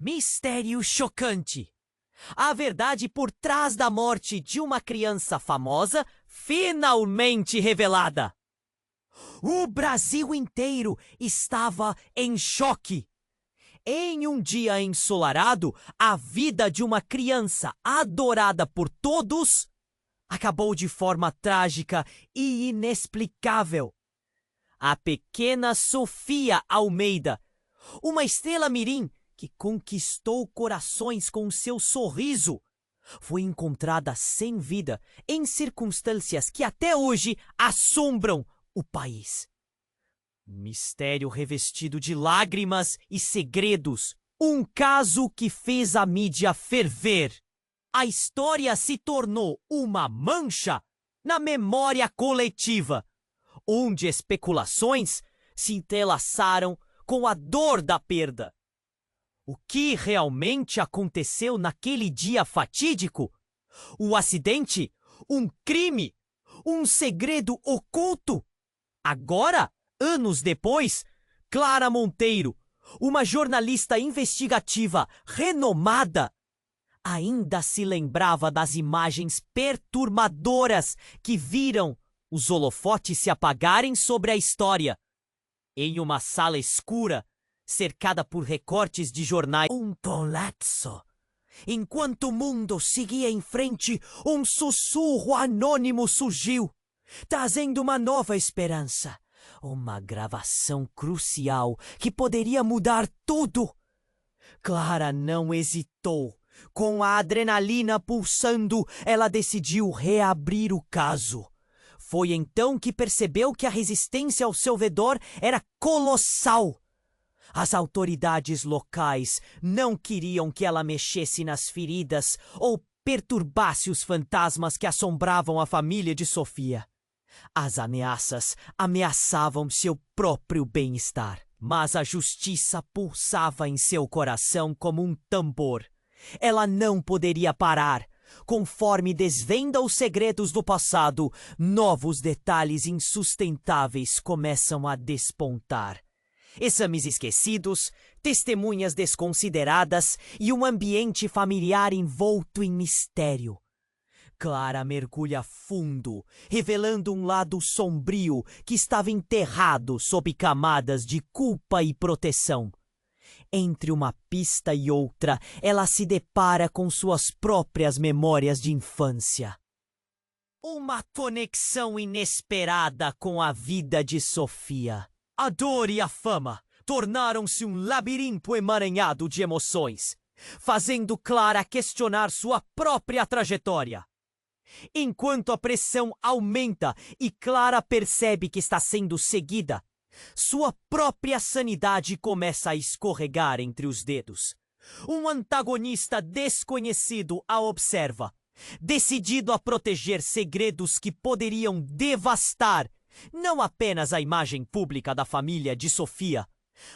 Mistério chocante. A verdade por trás da morte de uma criança famosa finalmente revelada. O Brasil inteiro estava em choque. Em um dia ensolarado, a vida de uma criança adorada por todos acabou de forma trágica e inexplicável. A pequena Sofia Almeida, uma estrela mirim que conquistou corações com seu sorriso, foi encontrada sem vida em circunstâncias que até hoje assombram o país. Mistério revestido de lágrimas e segredos. Um caso que fez a mídia ferver. A história se tornou uma mancha na memória coletiva, onde especulações se entrelaçaram com a dor da perda. O que realmente aconteceu naquele dia fatídico? O acidente? Um crime? Um segredo oculto? Agora, anos depois, Clara Monteiro, uma jornalista investigativa renomada, ainda se lembrava das imagens perturbadoras que viram os holofotes se apagarem sobre a história. Em uma sala escura, cercada por recortes de jornais. Um colapso. Enquanto o mundo seguia em frente, um sussurro anônimo surgiu, trazendo uma nova esperança. Uma gravação crucial que poderia mudar tudo. Clara não hesitou. Com a adrenalina pulsando, ela decidiu reabrir o caso. Foi então que percebeu que a resistência ao seu redor era colossal. As autoridades locais não queriam que ela mexesse nas feridas ou perturbasse os fantasmas que assombravam a família de Sofia. As ameaças ameaçavam seu próprio bem-estar, mas a justiça pulsava em seu coração como um tambor. Ela não poderia parar. Conforme desvenda os segredos do passado, novos detalhes insustentáveis começam a despontar. Exames esquecidos, testemunhas desconsideradas e um ambiente familiar envolto em mistério. Clara mergulha fundo, revelando um lado sombrio que estava enterrado sob camadas de culpa e proteção. Entre uma pista e outra, ela se depara com suas próprias memórias de infância. Uma conexão inesperada com a vida de Sofia. A dor e a fama tornaram-se um labirinto emaranhado de emoções, fazendo Clara questionar sua própria trajetória. Enquanto a pressão aumenta e Clara percebe que está sendo seguida, sua própria sanidade começa a escorregar entre os dedos. Um antagonista desconhecido a observa, decidido a proteger segredos que poderiam devastar não apenas a imagem pública da família de Sofia,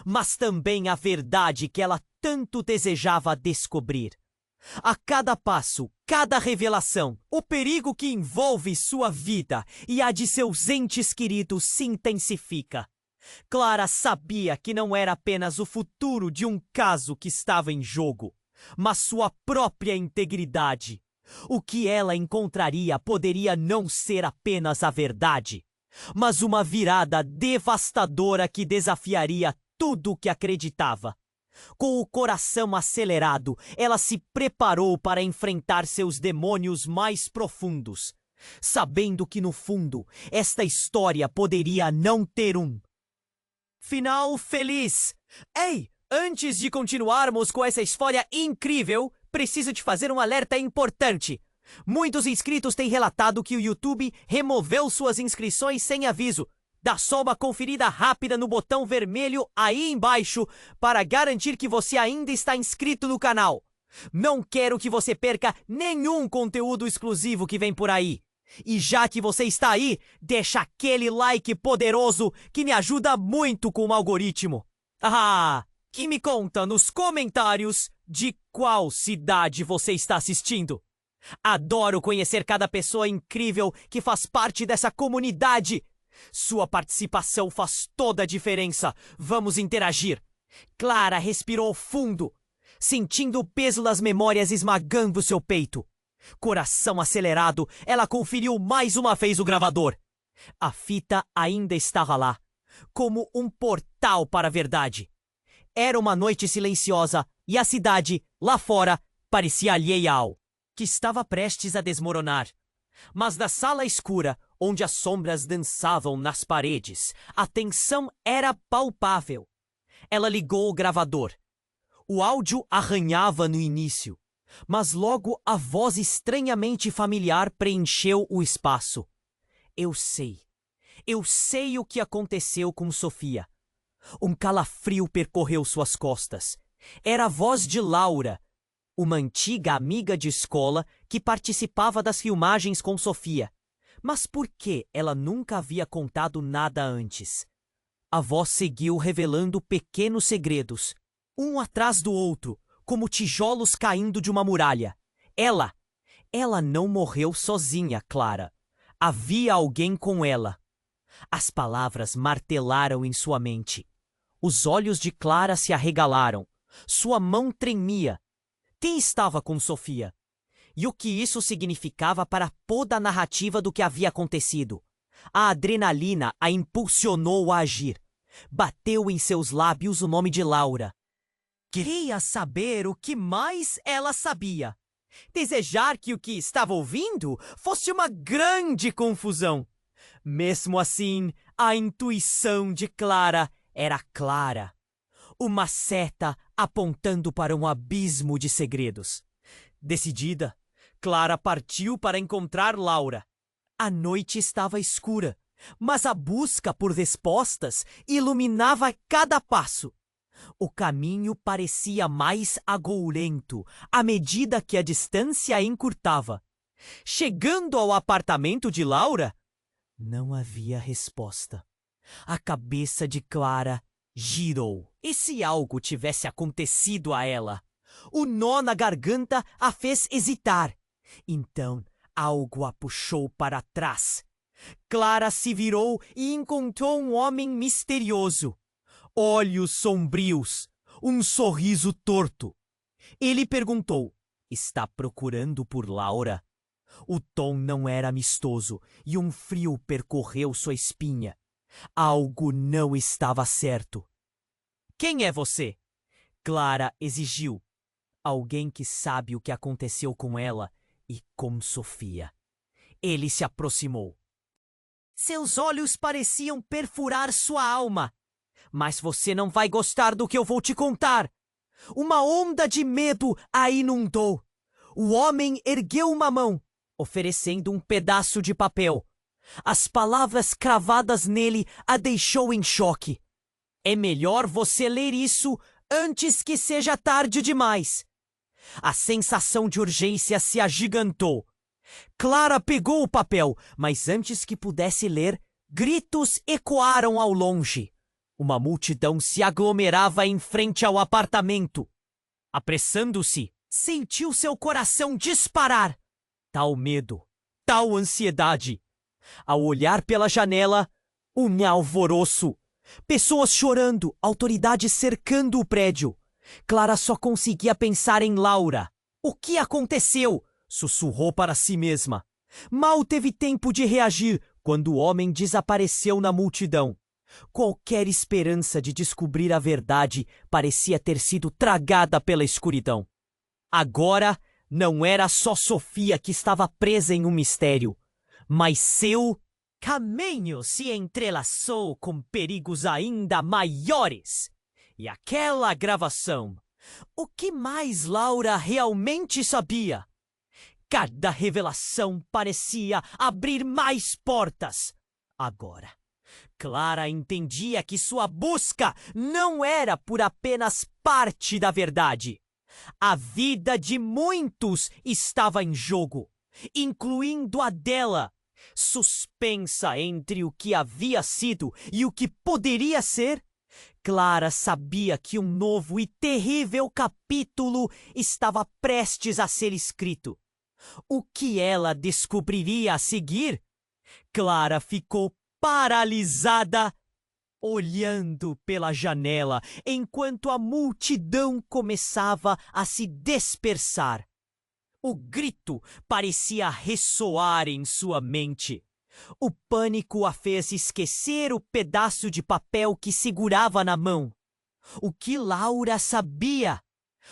mas também a verdade que ela tanto desejava descobrir. A cada passo, cada revelação, o perigo que envolve sua vida e a de seus entes queridos se intensifica. Clara sabia que não era apenas o futuro de um caso que estava em jogo, mas sua própria integridade. O que ela encontraria poderia não ser apenas a verdade, mas uma virada devastadora que desafiaria tudo o que acreditava. Com o coração acelerado, ela se preparou para enfrentar seus demônios mais profundos, sabendo que, no fundo, esta história poderia não ter um final feliz. Ei, antes de continuarmos com essa história incrível, preciso te fazer um alerta importante. Muitos inscritos têm relatado que o YouTube removeu suas inscrições sem aviso. Dá só uma conferida rápida no botão vermelho aí embaixo para garantir que você ainda está inscrito no canal. Não quero que você perca nenhum conteúdo exclusivo que vem por aí. E já que você está aí, deixa aquele like poderoso que me ajuda muito com o algoritmo. Que me conta nos comentários de qual cidade você está assistindo. Adoro conhecer cada pessoa incrível que faz parte dessa comunidade. Sua participação faz toda a diferença. Vamos interagir. Clara respirou fundo. sentindo o peso das memórias esmagando seu peito. Coração acelerado, ela conferiu mais uma vez o gravador. A fita ainda estava lá, como um portal para a verdade. Era uma noite silenciosa e a cidade, lá fora, parecia alheia ao que estava prestes a desmoronar. Mas da sala escura, onde as sombras dançavam nas paredes, a tensão era palpável. Ela ligou o gravador. O áudio arranhava no início, mas logo a voz estranhamente familiar preencheu o espaço. Eu sei o que aconteceu com Sofia. Um calafrio percorreu suas costas. Era a voz de Laura, uma antiga amiga de escola que participava das filmagens com Sofia. Mas por que ela nunca havia contado nada antes? A voz seguiu revelando pequenos segredos, um atrás do outro, como tijolos caindo de uma muralha. Ela não morreu sozinha, Clara. Havia alguém com ela. As palavras martelaram em sua mente. Os olhos de Clara se arregalaram. Sua mão tremia. Quem estava com Sofia? E o que isso significava para toda a narrativa do que havia acontecido? A adrenalina a impulsionou a agir. Bateu em seus lábios o nome de Laura. Queria saber o que mais ela sabia. Desejar que o que estava ouvindo fosse uma grande confusão. Mesmo assim, a intuição de Clara era clara. Uma seta apontando para um abismo de segredos. Decidida, Clara partiu para encontrar Laura. A noite estava escura, mas a busca por respostas iluminava cada passo. O caminho parecia mais agourento à medida que a distância encurtava. Chegando ao apartamento de Laura, não havia resposta. A cabeça de Clara girou. E se algo tivesse acontecido a ela? O nó na garganta a fez hesitar. Então, algo a puxou para trás. Clara se virou e encontrou um homem misterioso. Olhos sombrios, um sorriso torto. Ele perguntou: "Está procurando por Laura?" O tom não era amistoso e um frio percorreu sua espinha. Algo não estava certo. "Quem é você?" Clara exigiu. Alguém que sabe o que aconteceu com ela e com Sofia. Ele se aproximou. Seus olhos pareciam perfurar sua alma. "Mas você não vai gostar do que eu vou te contar." Uma onda de medo a inundou. O homem ergueu uma mão, oferecendo um pedaço de papel. As palavras cravadas nele a deixou em choque. "É melhor você ler isso antes que seja tarde demais." A sensação de urgência se agigantou. Clara pegou o papel, mas antes que pudesse ler, gritos ecoaram ao longe. Uma multidão se aglomerava em frente ao apartamento. Apressando-se, sentiu seu coração disparar. Tal medo, tal ansiedade. Ao olhar pela janela, um alvoroço. Pessoas chorando, autoridades cercando o prédio. Clara só conseguia pensar em Laura. "O que aconteceu?" sussurrou para si mesma. Mal teve tempo de reagir quando o homem desapareceu na multidão. Qualquer esperança de descobrir a verdade parecia ter sido tragada pela escuridão. Agora, não era só Sofia que estava presa em um mistério, mas seu caminho se entrelaçou com perigos ainda maiores. E aquela gravação. O que mais Laura realmente sabia? Cada revelação parecia abrir mais portas. Agora, Clara entendia que sua busca não era por apenas parte da verdade. A vida de muitos estava em jogo, incluindo a dela. Suspensa entre o que havia sido e o que poderia ser, Clara sabia que um novo e terrível capítulo estava prestes a ser escrito. O que ela descobriria a seguir? Clara ficou paralisada olhando pela janela enquanto a multidão começava a se dispersar. O grito parecia ressoar em sua mente. O pânico a fez esquecer o pedaço de papel que segurava na mão. O que Laura sabia?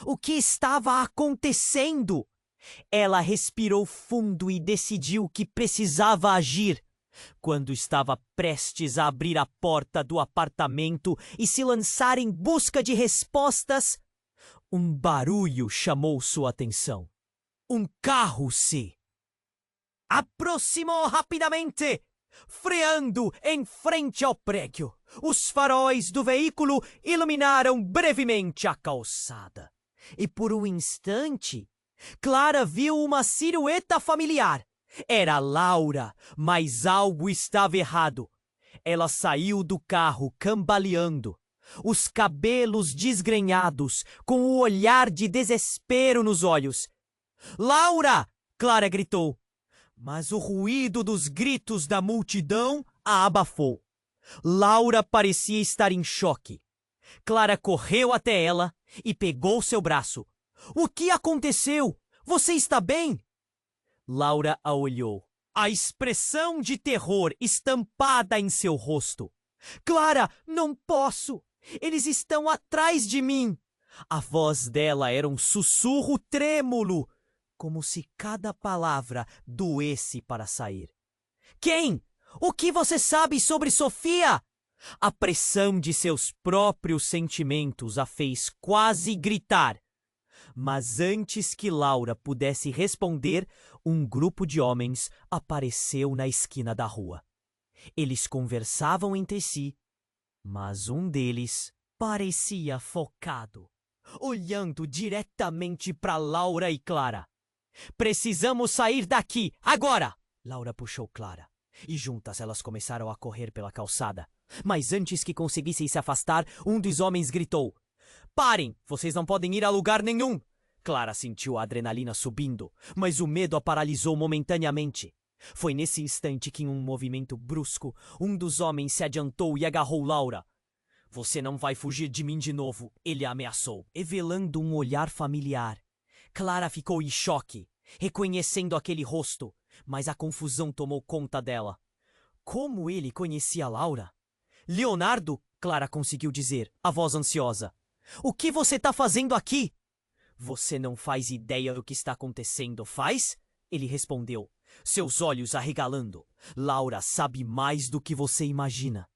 O que estava acontecendo? Ela respirou fundo e decidiu que precisava agir. Quando estava prestes a abrir a porta do apartamento e se lançar em busca de respostas, um barulho chamou sua atenção. Um carro se aproximou rapidamente, freando em frente ao prédio. Os faróis do veículo iluminaram brevemente a calçada. E por um instante, Clara viu uma silhueta familiar. Era Laura, mas algo estava errado. Ela saiu do carro cambaleando, os cabelos desgrenhados, com o olhar de desespero nos olhos. "Laura!" Clara gritou. Mas o ruído dos gritos da multidão a abafou. Laura parecia estar em choque. Clara correu até ela e pegou seu braço. "O que aconteceu? Você está bem?" Laura a olhou, a expressão de terror estampada em seu rosto. "Clara, não posso! Eles estão atrás de mim!" A voz dela era um sussurro trêmulo, como se cada palavra doesse para sair. "Quem? O que você sabe sobre Sofia?" A pressão de seus próprios sentimentos a fez quase gritar. Mas antes que Laura pudesse responder, um grupo de homens apareceu na esquina da rua. Eles conversavam entre si, mas um deles parecia focado, olhando diretamente para Laura e Clara. "Precisamos sair daqui, agora!" Laura puxou Clara, e juntas elas começaram a correr pela calçada. Mas antes que conseguissem se afastar, um dos homens gritou: "Parem! Vocês não podem ir a lugar nenhum!" Clara sentiu a adrenalina subindo, mas o medo a paralisou momentaneamente. Foi nesse instante que, em um movimento brusco, um dos homens se adiantou e agarrou Laura. "Você não vai fugir de mim de novo", ele a ameaçou, revelando um olhar familiar. Clara ficou em choque, reconhecendo aquele rosto, mas a confusão tomou conta dela. Como ele conhecia Laura? "Leonardo", Clara conseguiu dizer, a voz ansiosa. "O que você está fazendo aqui?" "Você não faz ideia do que está acontecendo, faz?" Ele respondeu, seus olhos arregalando. "Laura sabe mais do que você imagina.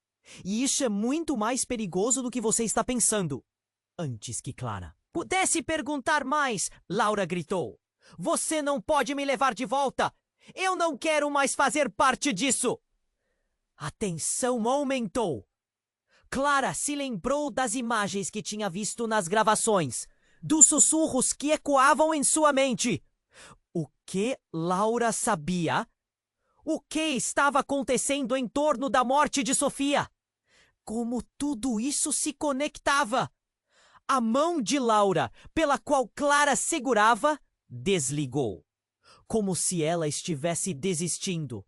E isso é muito mais perigoso do que você está pensando." Antes que Clara pudesse perguntar mais, Laura gritou: "Você não pode me levar de volta! Eu não quero mais fazer parte disso!" A tensão aumentou. Clara se lembrou das imagens que tinha visto nas gravações, dos sussurros que ecoavam em sua mente. O que Laura sabia? O que estava acontecendo em torno da morte de Sofia? Como tudo isso se conectava? A mão de Laura, pela qual Clara segurava, desligou, como se ela estivesse desistindo.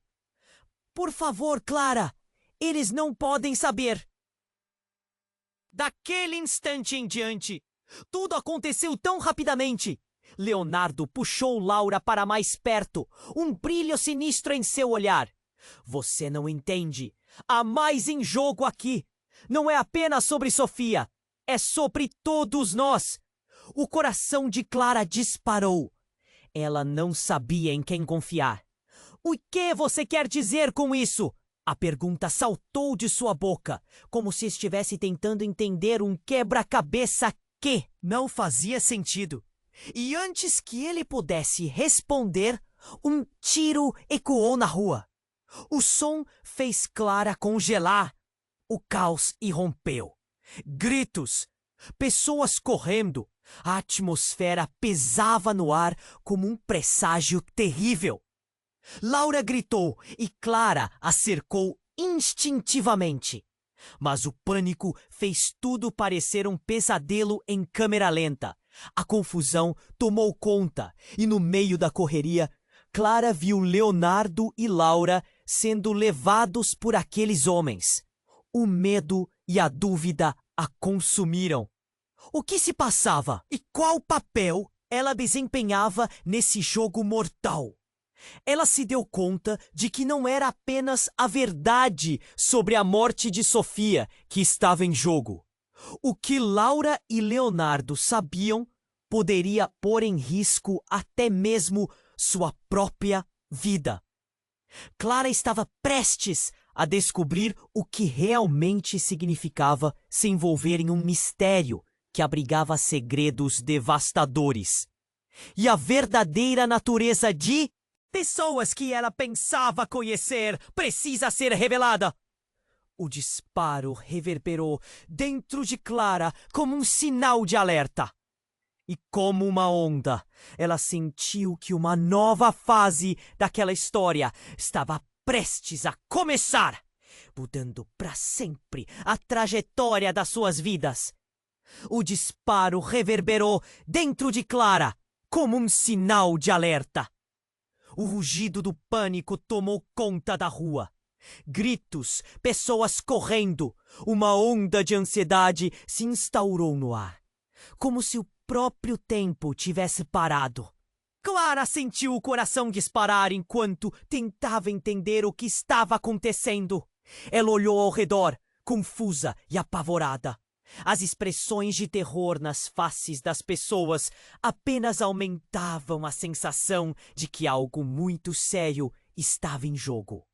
"Por favor, Clara, eles não podem saber." Daquele instante em diante, tudo aconteceu tão rapidamente. Leonardo puxou Laura para mais perto, um brilho sinistro em seu olhar. "Você não entende. Há mais em jogo aqui. Não é apenas sobre Sofia. É sobre todos nós." O coração de Clara disparou. Ela não sabia em quem confiar. "O que você quer dizer com isso?" A pergunta saltou de sua boca, como se estivesse tentando entender um quebra-cabeça que não fazia sentido. E antes que ele pudesse responder, um tiro ecoou na rua. O som fez Clara congelar. O caos irrompeu. Gritos, pessoas correndo. A atmosfera pesava no ar como um presságio terrível. Laura gritou e Clara a cercou instintivamente. Mas o pânico fez tudo parecer um pesadelo em câmera lenta. A confusão tomou conta e, no meio da correria, Clara viu Leonardo e Laura sendo levados por aqueles homens. O medo e a dúvida a consumiram. O que se passava e qual papel ela desempenhava nesse jogo mortal? Ela se deu conta de que não era apenas a verdade sobre a morte de Sofia que estava em jogo. O que Laura e Leonardo sabiam poderia pôr em risco até mesmo sua própria vida. Clara estava prestes a descobrir o que realmente significava se envolver em um mistério que abrigava segredos devastadores. E a verdadeira natureza de pessoas que ela pensava conhecer precisa ser revelada. O disparo reverberou dentro de Clara como um sinal de alerta. E como uma onda, ela sentiu que uma nova fase daquela história estava prestes a começar, mudando para sempre a trajetória das suas vidas. O disparo reverberou dentro de Clara como um sinal de alerta. O rugido do pânico tomou conta da rua. Gritos, pessoas correndo, uma onda de ansiedade se instaurou no ar, como se o próprio tempo tivesse parado. Clara sentiu o coração disparar enquanto tentava entender o que estava acontecendo. Ela olhou ao redor, confusa e apavorada. As expressões de terror nas faces das pessoas apenas aumentavam a sensação de que algo muito sério estava em jogo.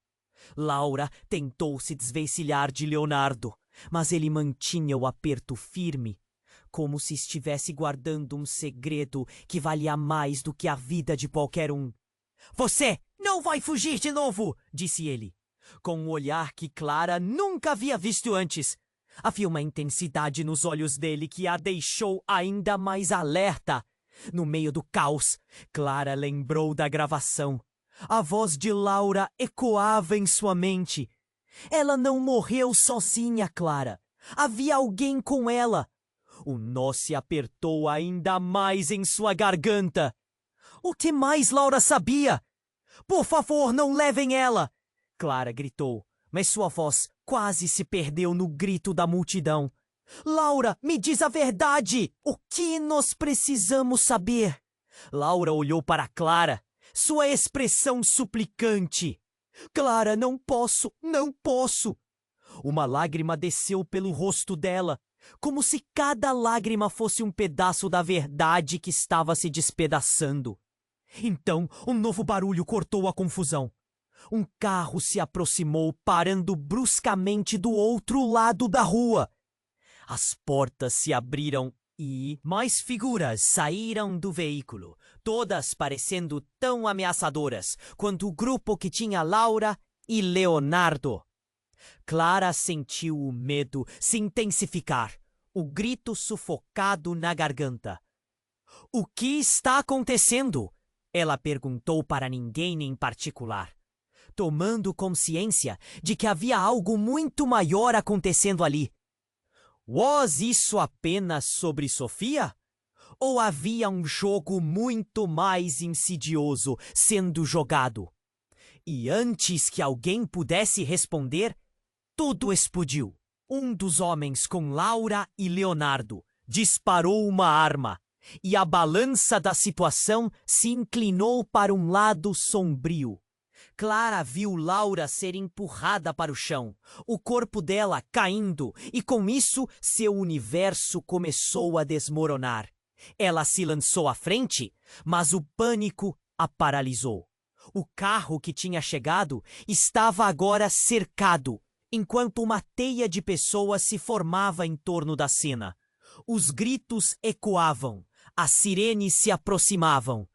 Laura tentou se desvencilhar de Leonardo, mas ele mantinha o aperto firme, como se estivesse guardando um segredo que valia mais do que a vida de qualquer um. "Você não vai fugir de novo!" disse ele, com um olhar que Clara nunca havia visto antes. Havia uma intensidade nos olhos dele que a deixou ainda mais alerta. No meio do caos, Clara lembrou da gravação. A voz de Laura ecoava em sua mente. Ela não morreu sozinha, Clara. Havia alguém com ela. O nó se apertou ainda mais em sua garganta. O que mais Laura sabia? "Por favor, não levem ela!" Clara gritou, mas sua voz quase se perdeu no grito da multidão. "Laura, me diz a verdade! O que nós precisamos saber?" Laura olhou para Clara, sua expressão suplicante. "Clara, não posso, não posso!" Uma lágrima desceu pelo rosto dela, como se cada lágrima fosse um pedaço da verdade que estava se despedaçando. Então, um novo barulho cortou a confusão. Um carro se aproximou, parando bruscamente do outro lado da rua. As portas se abriram e mais figuras saíram do veículo, todas parecendo tão ameaçadoras quanto o grupo que tinha Laura e Leonardo. Clara sentiu o medo se intensificar, o grito sufocado na garganta. "O que está acontecendo?" ela perguntou para ninguém em particular, tomando consciência de que havia algo muito maior acontecendo ali. Was isso apenas sobre Sofia? Ou havia um jogo muito mais insidioso sendo jogado? E antes que alguém pudesse responder, tudo explodiu. Um dos homens com Laura e Leonardo disparou uma arma, e a balança da situação se inclinou para um lado sombrio. Clara viu Laura ser empurrada para o chão, o corpo dela caindo, e com isso seu universo começou a desmoronar. Ela se lançou à frente, mas o pânico a paralisou. O carro que tinha chegado estava agora cercado, enquanto uma teia de pessoas se formava em torno da cena. Os gritos ecoavam, as sirenes se aproximavam.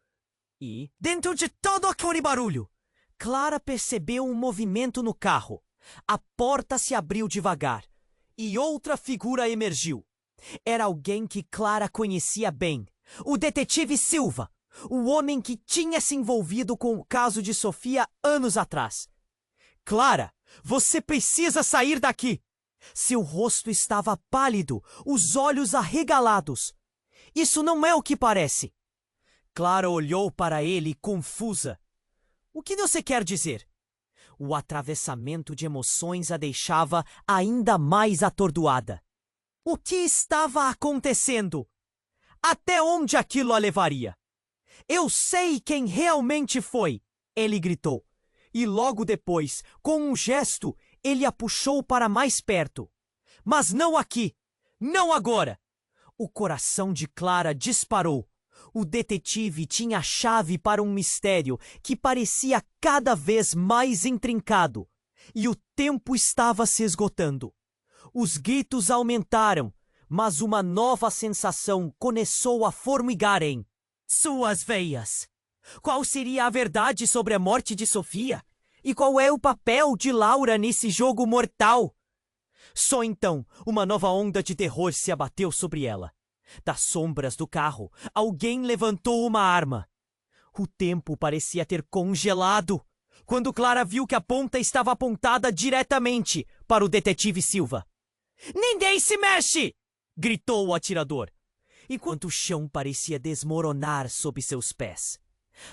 E, dentro de todo aquele barulho, Clara percebeu um movimento no carro. A porta se abriu devagar e outra figura emergiu. Era alguém que Clara conhecia bem, o detetive Silva, o homem que tinha se envolvido com o caso de Sofia anos atrás. "Clara, você precisa sair daqui!" Seu rosto estava pálido, os olhos arregalados. "Isso não é o que parece." Clara olhou para ele confusa. "O que você quer dizer?" O atravessamento de emoções a deixava ainda mais atordoada. O que estava acontecendo? Até onde aquilo a levaria? Eu sei quem realmente foi, ele gritou. E logo depois, com um gesto, ele a puxou para mais perto. Mas não aqui! Não agora! O coração de Clara disparou. O detetive tinha a chave para um mistério que parecia cada vez mais intrincado. E o tempo estava se esgotando. Os gritos aumentaram, mas uma nova sensação começou a formigar em suas veias. Qual seria a verdade sobre a morte de Sofia? E qual é o papel de Laura nesse jogo mortal? Só então, uma nova onda de terror se abateu sobre ela. Das sombras do carro, alguém levantou uma arma. O tempo parecia ter congelado quando Clara viu que a ponta estava apontada diretamente para o detetive Silva. "Ninguém se mexe!" gritou o atirador, enquanto o chão parecia desmoronar sob seus pés.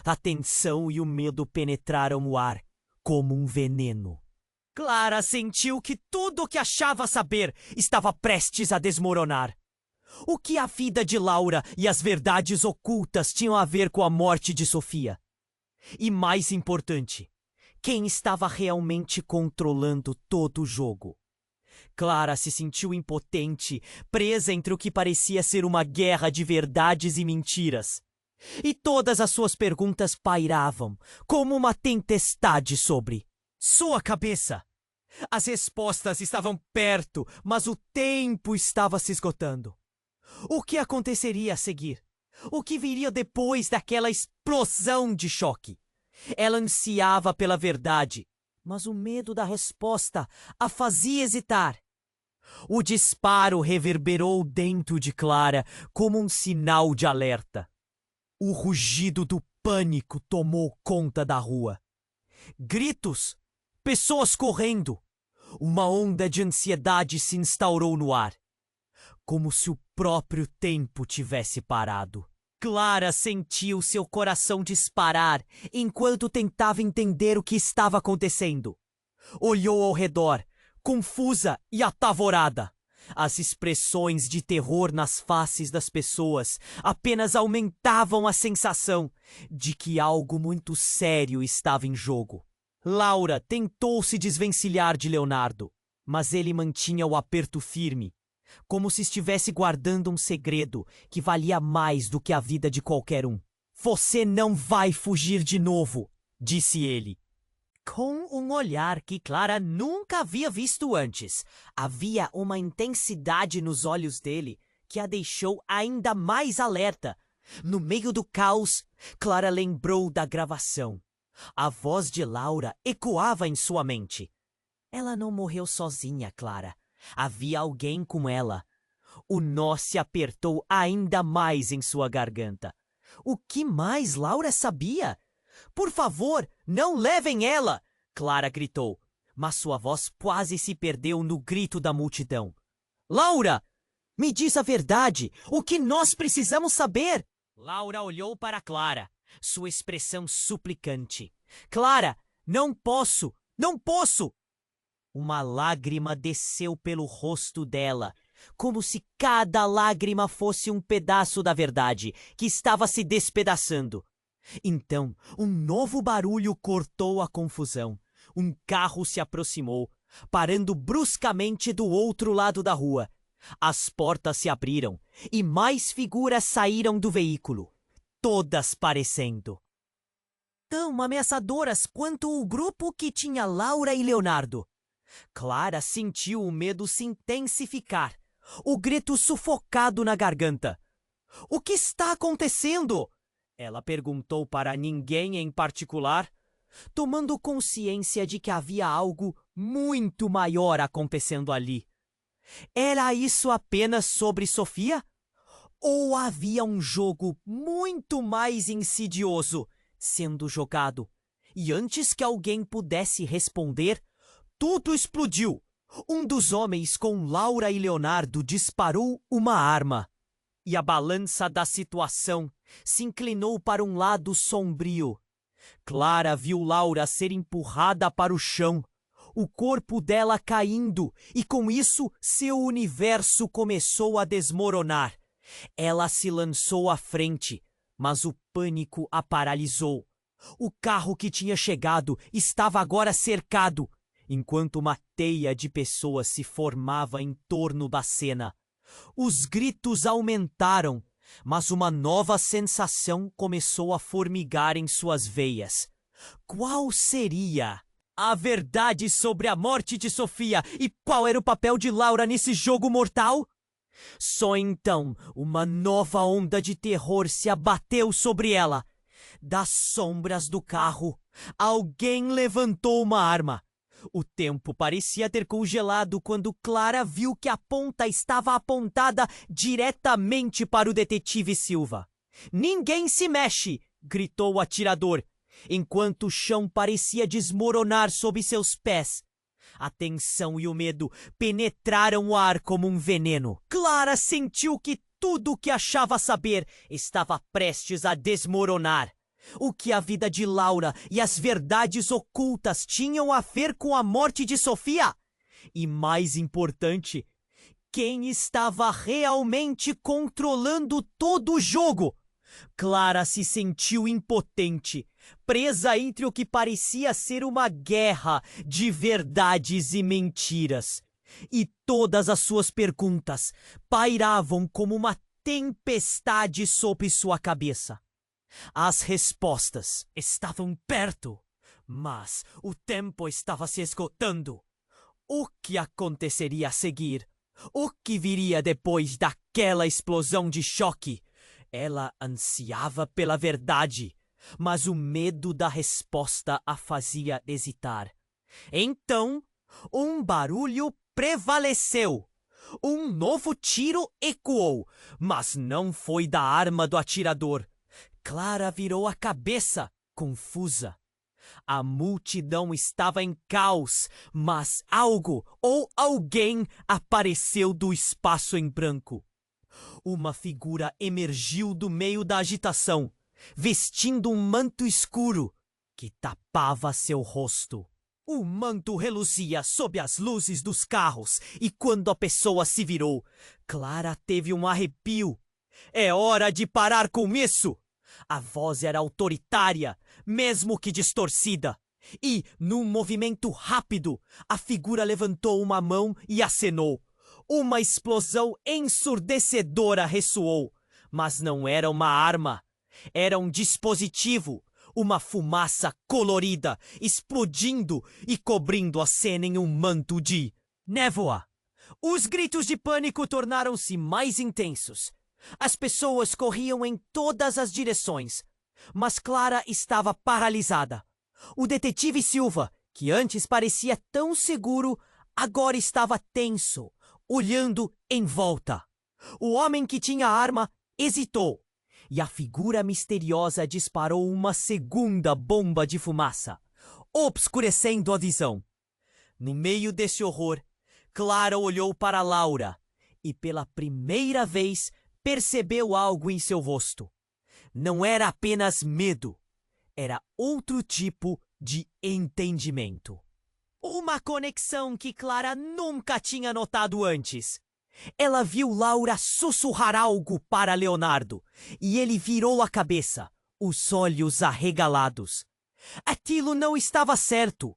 A tensão e o medo penetraram o ar como um veneno. Clara sentiu que tudo o que achava saber estava prestes a desmoronar. O que a vida de Laura e as verdades ocultas tinham a ver com a morte de Sofia? E mais importante, quem estava realmente controlando todo o jogo? Clara se sentiu impotente, presa entre o que parecia ser uma guerra de verdades e mentiras. E todas as suas perguntas pairavam como uma tempestade sobre sua cabeça. As respostas estavam perto, mas o tempo estava se esgotando. O que aconteceria a seguir? O que viria depois daquela explosão de choque? Ela ansiava pela verdade, mas o medo da resposta a fazia hesitar. O disparo reverberou dentro de Clara como um sinal de alerta. O rugido do pânico tomou conta da rua. Gritos, pessoas correndo. Uma onda de ansiedade se instaurou no ar, como se o próprio tempo tivesse parado. Clara sentiu seu coração disparar enquanto tentava entender o que estava acontecendo. Olhou ao redor, confusa e apavorada. As expressões de terror nas faces das pessoas apenas aumentavam a sensação de que algo muito sério estava em jogo. Laura tentou se desvencilhar de Leonardo, mas ele mantinha o aperto firme, como se estivesse guardando um segredo que valia mais do que a vida de qualquer um. "Você não vai fugir de novo", disse ele. Com um olhar que Clara nunca havia visto antes, havia uma intensidade nos olhos dele que a deixou ainda mais alerta. No meio do caos, Clara lembrou da gravação. A voz de Laura ecoava em sua mente. Ela não morreu sozinha, Clara. Havia alguém com ela. O nó se apertou ainda mais em sua garganta. O que mais Laura sabia? "Por favor, não levem ela!" Clara gritou, mas sua voz quase se perdeu no grito da multidão. "Laura! Me diz a verdade! O que nós precisamos saber?" Laura olhou para Clara, sua expressão suplicante. "Clara, não posso! Não posso!" Uma lágrima desceu pelo rosto dela, como se cada lágrima fosse um pedaço da verdade que estava se despedaçando. Então, um novo barulho cortou a confusão. Um carro se aproximou, parando bruscamente do outro lado da rua. As portas se abriram e mais figuras saíram do veículo, todas parecendo tão ameaçadoras quanto o grupo que tinha Laura e Leonardo. Clara sentiu o medo se intensificar, o grito sufocado na garganta. "O que está acontecendo?" ela perguntou para ninguém em particular, tomando consciência de que havia algo muito maior acontecendo ali. Era isso apenas sobre Sofia? Ou havia um jogo muito mais insidioso sendo jogado? E antes que alguém pudesse responder, tudo explodiu. Um dos homens com Laura e Leonardo disparou uma arma. E a balança da situação se inclinou para um lado sombrio. Clara viu Laura ser empurrada para o chão, o corpo dela caindo, e com isso seu universo começou a desmoronar. Ela se lançou à frente, mas o pânico a paralisou. O carro que tinha chegado estava agora cercado, enquanto uma teia de pessoas se formava em torno da cena. Os gritos aumentaram, mas uma nova sensação começou a formigar em suas veias. Qual seria a verdade sobre a morte de Sofia e qual era o papel de Laura nesse jogo mortal? Só então uma nova onda de terror se abateu sobre ela. Das sombras do carro, alguém levantou uma arma. O tempo parecia ter congelado quando Clara viu que a ponta estava apontada diretamente para o detetive Silva. "Ninguém se mexe!" gritou o atirador, enquanto o chão parecia desmoronar sob seus pés. A tensão e o medo penetraram o ar como um veneno. Clara sentiu que tudo o que achava saber estava prestes a desmoronar. O que a vida de Laura e as verdades ocultas tinham a ver com a morte de Sofia? E mais importante, quem estava realmente controlando todo o jogo? Clara se sentiu impotente, presa entre o que parecia ser uma guerra de verdades e mentiras. E todas as suas perguntas pairavam como uma tempestade sobre sua cabeça. As respostas estavam perto, mas o tempo estava se esgotando. O que aconteceria a seguir? O que viria depois daquela explosão de choque? Ela ansiava pela verdade, mas o medo da resposta a fazia hesitar. Então, um barulho prevaleceu. Um novo tiro ecoou, mas não foi da arma do atirador. Clara virou a cabeça, confusa. A multidão estava em caos, mas algo ou alguém apareceu do espaço em branco. Uma figura emergiu do meio da agitação, vestindo um manto escuro que tapava seu rosto. O manto reluzia sob as luzes dos carros e quando a pessoa se virou, Clara teve um arrepio. "É hora de parar com isso!" A voz era autoritária, mesmo que distorcida. E, num movimento rápido, a figura levantou uma mão e acenou. Uma explosão ensurdecedora ressoou, mas não era uma arma. Era um dispositivo, uma fumaça colorida, explodindo e cobrindo a cena em um manto de névoa. Os gritos de pânico tornaram-se mais intensos. As pessoas corriam em todas as direções, mas Clara estava paralisada. O detetive Silva, que antes parecia tão seguro, agora estava tenso, olhando em volta. O homem que tinha a arma hesitou, e a figura misteriosa disparou uma segunda bomba de fumaça, obscurecendo a visão. No meio desse horror, Clara olhou para Laura e, pela primeira vez, percebeu algo em seu rosto. Não era apenas medo, era outro tipo de entendimento. Uma conexão que Clara nunca tinha notado antes. Ela viu Laura sussurrar algo para Leonardo, e ele virou a cabeça, os olhos arregalados. Aquilo não estava certo.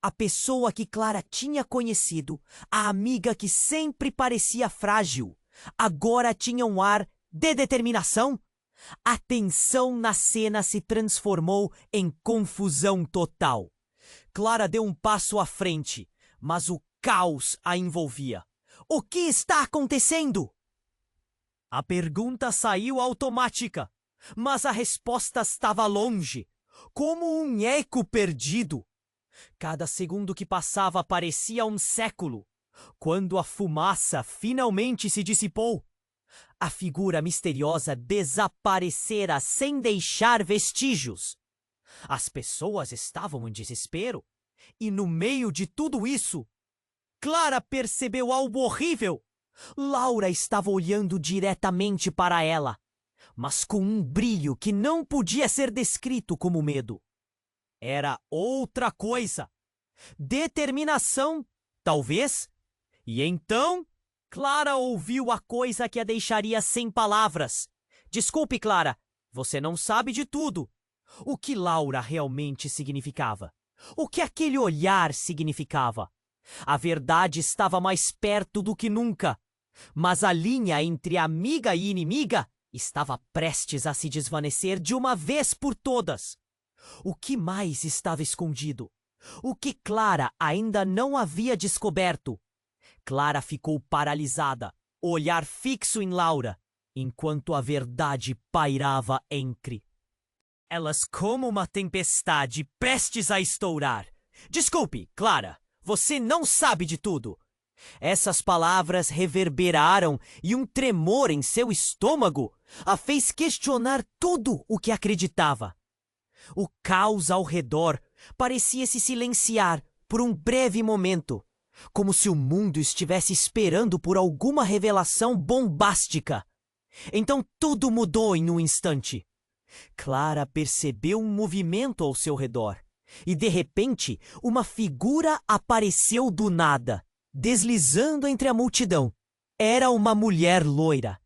A pessoa que Clara tinha conhecido, a amiga que sempre parecia frágil, agora tinha um ar de determinação. A tensão na cena se transformou em confusão total. Clara deu um passo à frente, mas o caos a envolvia. O que está acontecendo? A pergunta saiu automática, mas a resposta estava longe, como um eco perdido. Cada segundo que passava parecia um século. Quando a fumaça finalmente se dissipou, a figura misteriosa desaparecera sem deixar vestígios. As pessoas estavam em desespero, e no meio de tudo isso, Clara percebeu algo horrível. Laura estava olhando diretamente para ela, mas com um brilho que não podia ser descrito como medo. Era outra coisa. Determinação, talvez. E então, Clara ouviu a coisa que a deixaria sem palavras. Desculpe, Clara, você não sabe de tudo. O que Laura realmente significava? O que aquele olhar significava? A verdade estava mais perto do que nunca. Mas a linha entre amiga e inimiga estava prestes a se desvanecer de uma vez por todas. O que mais estava escondido? O que Clara ainda não havia descoberto? Clara ficou paralisada, olhar fixo em Laura, enquanto a verdade pairava entre elas como uma tempestade prestes a estourar. Desculpe, Clara, você não sabe de tudo. Essas palavras reverberaram e um tremor em seu estômago a fez questionar tudo o que acreditava. O caos ao redor parecia se silenciar por um breve momento, como se o mundo estivesse esperando por alguma revelação bombástica. Então tudo mudou em um instante. Clara percebeu um movimento ao seu redor e, de repente, uma figura apareceu do nada, deslizando entre a multidão. Era uma mulher loira,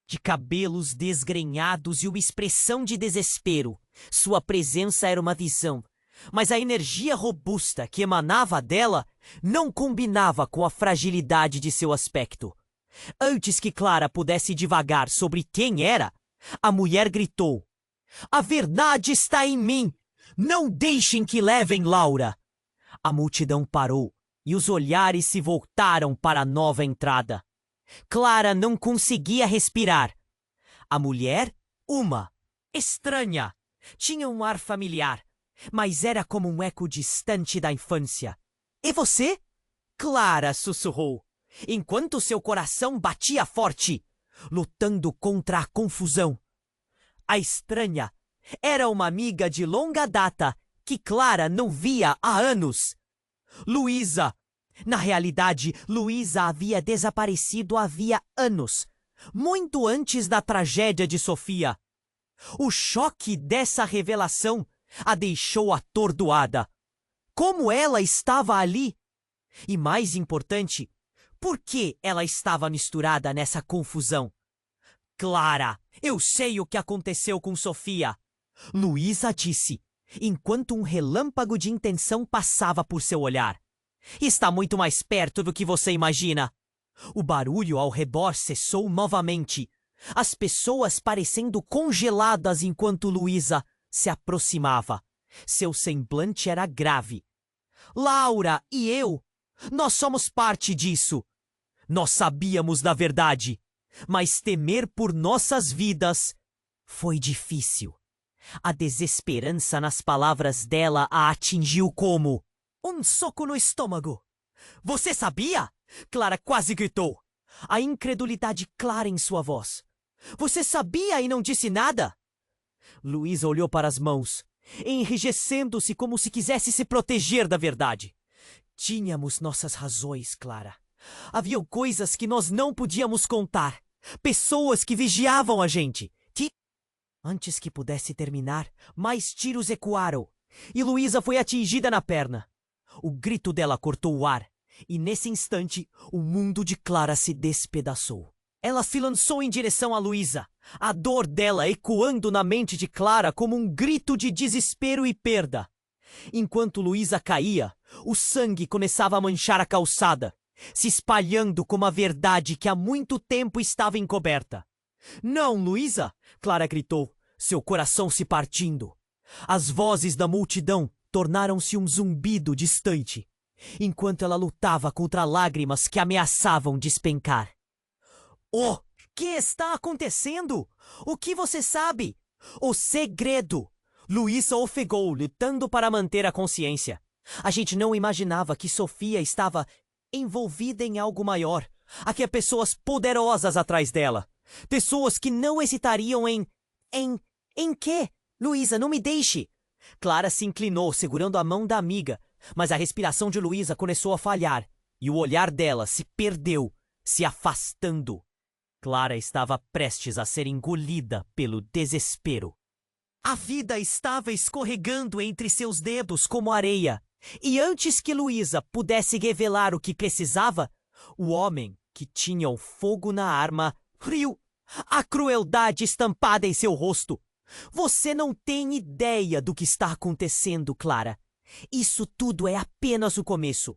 de cabelos desgrenhados e uma expressão de desespero. Sua presença era uma visão, mas a energia robusta que emanava dela não combinava com a fragilidade de seu aspecto. Antes que Clara pudesse divagar sobre quem era, a mulher gritou: "A verdade está em mim! Não deixem que levem Laura!" A multidão parou e os olhares se voltaram para a nova entrada. Clara não conseguia respirar. A mulher, uma estranha, tinha um ar familiar, mas era como um eco distante da infância. "E você?" Clara sussurrou, enquanto seu coração batia forte, lutando contra a confusão. A estranha era uma amiga de longa data que Clara não via há anos. Luísa. Na realidade, Luísa havia desaparecido havia anos, muito antes da tragédia de Sofia. O choque dessa revelação a deixou atordoada. Como ela estava ali? E mais importante, por que ela estava misturada nessa confusão? "Clara, eu sei o que aconteceu com Sofia", Luísa disse, enquanto um relâmpago de intenção passava por seu olhar. "Está muito mais perto do que você imagina." O barulho ao redor cessou novamente, as pessoas parecendo congeladas enquanto Luísa se aproximava. Seu semblante era grave. "Laura e eu, nós somos parte disso. Nós sabíamos da verdade, mas temer por nossas vidas foi difícil." A desesperança nas palavras dela a atingiu como um soco no estômago. "Você sabia?" Clara quase gritou, a incredulidade clara em sua voz. "Você sabia e não disse nada?" Luísa olhou para as mãos, enrijecendo-se como se quisesse se proteger da verdade. "Tínhamos nossas razões, Clara. Haviam coisas que nós não podíamos contar. Pessoas que vigiavam a gente. Antes que pudesse terminar, mais tiros ecoaram, e Luísa foi atingida na perna. O grito dela cortou o ar, e nesse instante, o mundo de Clara se despedaçou. Ela se lançou em direção a Luísa, a dor dela ecoando na mente de Clara como um grito de desespero e perda. Enquanto Luísa caía, o sangue começava a manchar a calçada, se espalhando como a verdade que há muito tempo estava encoberta. "Não, Luísa!" Clara gritou, seu coração se partindo. As vozes da multidão tornaram-se um zumbido distante, enquanto ela lutava contra lágrimas que ameaçavam despencar. "O que está acontecendo? O que você sabe?" "O segredo!" Luísa ofegou, lutando para manter a consciência. "A gente não imaginava que Sofia estava envolvida em algo maior. Havia pessoas poderosas atrás dela. Pessoas que não hesitariam Em quê? Luísa, não me deixe!" Clara se inclinou, segurando a mão da amiga, mas a respiração de Luísa começou a falhar, e o olhar dela se perdeu, se afastando. Clara estava prestes a ser engolida pelo desespero. A vida estava escorregando entre seus dedos como areia. E antes que Luísa pudesse revelar o que precisava, o homem que tinha o fogo na arma riu, a crueldade estampada em seu rosto. Você não tem ideia do que está acontecendo, Clara. Isso tudo é apenas o começo.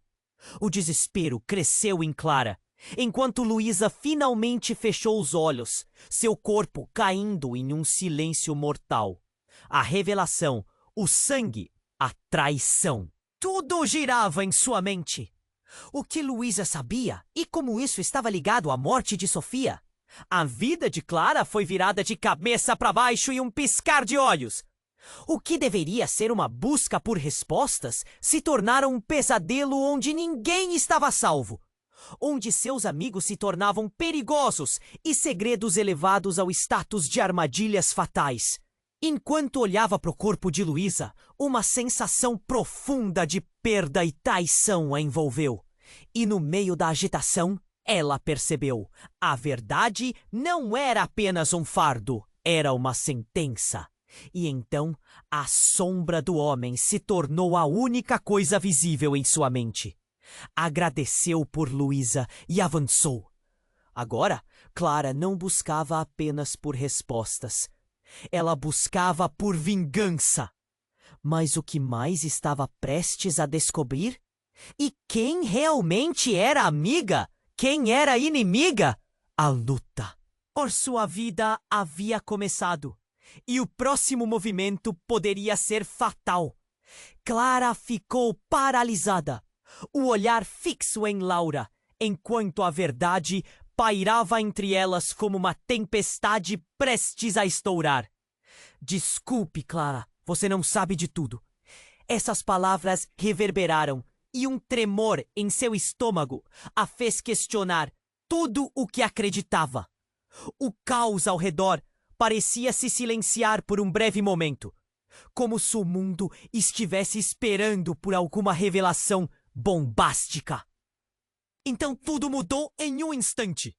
O desespero cresceu em Clara, enquanto Luísa finalmente fechou os olhos, seu corpo caindo em um silêncio mortal. A revelação, o sangue, a traição. Tudo girava em sua mente. O que Luísa sabia e como isso estava ligado à morte de Sofia? A vida de Clara foi virada de cabeça para baixo em um piscar de olhos. O que deveria ser uma busca por respostas se tornara um pesadelo onde ninguém estava salvo. Onde seus amigos se tornavam perigosos e segredos elevados ao status de armadilhas fatais. Enquanto olhava para o corpo de Luísa, uma sensação profunda de perda e traição a envolveu. E no meio da agitação, ela percebeu. A verdade não era apenas um fardo, era uma sentença. E então, a sombra do homem se tornou a única coisa visível em sua mente. Agradeceu por Luísa e avançou. Agora, Clara não buscava apenas por respostas. Ela buscava por vingança. Mas o que mais estava prestes a descobrir? E quem realmente era amiga? Quem era inimiga? A luta por sua vida havia começado. E o próximo movimento poderia ser fatal. Clara ficou paralisada, o olhar fixo em Laura, enquanto a verdade pairava entre elas como uma tempestade prestes a estourar. Desculpe, Clara, você não sabe de tudo. Essas palavras reverberaram e um tremor em seu estômago a fez questionar tudo o que acreditava. O caos ao redor parecia se silenciar por um breve momento, como se o mundo estivesse esperando por alguma revelação bombástica. Então tudo mudou em um instante.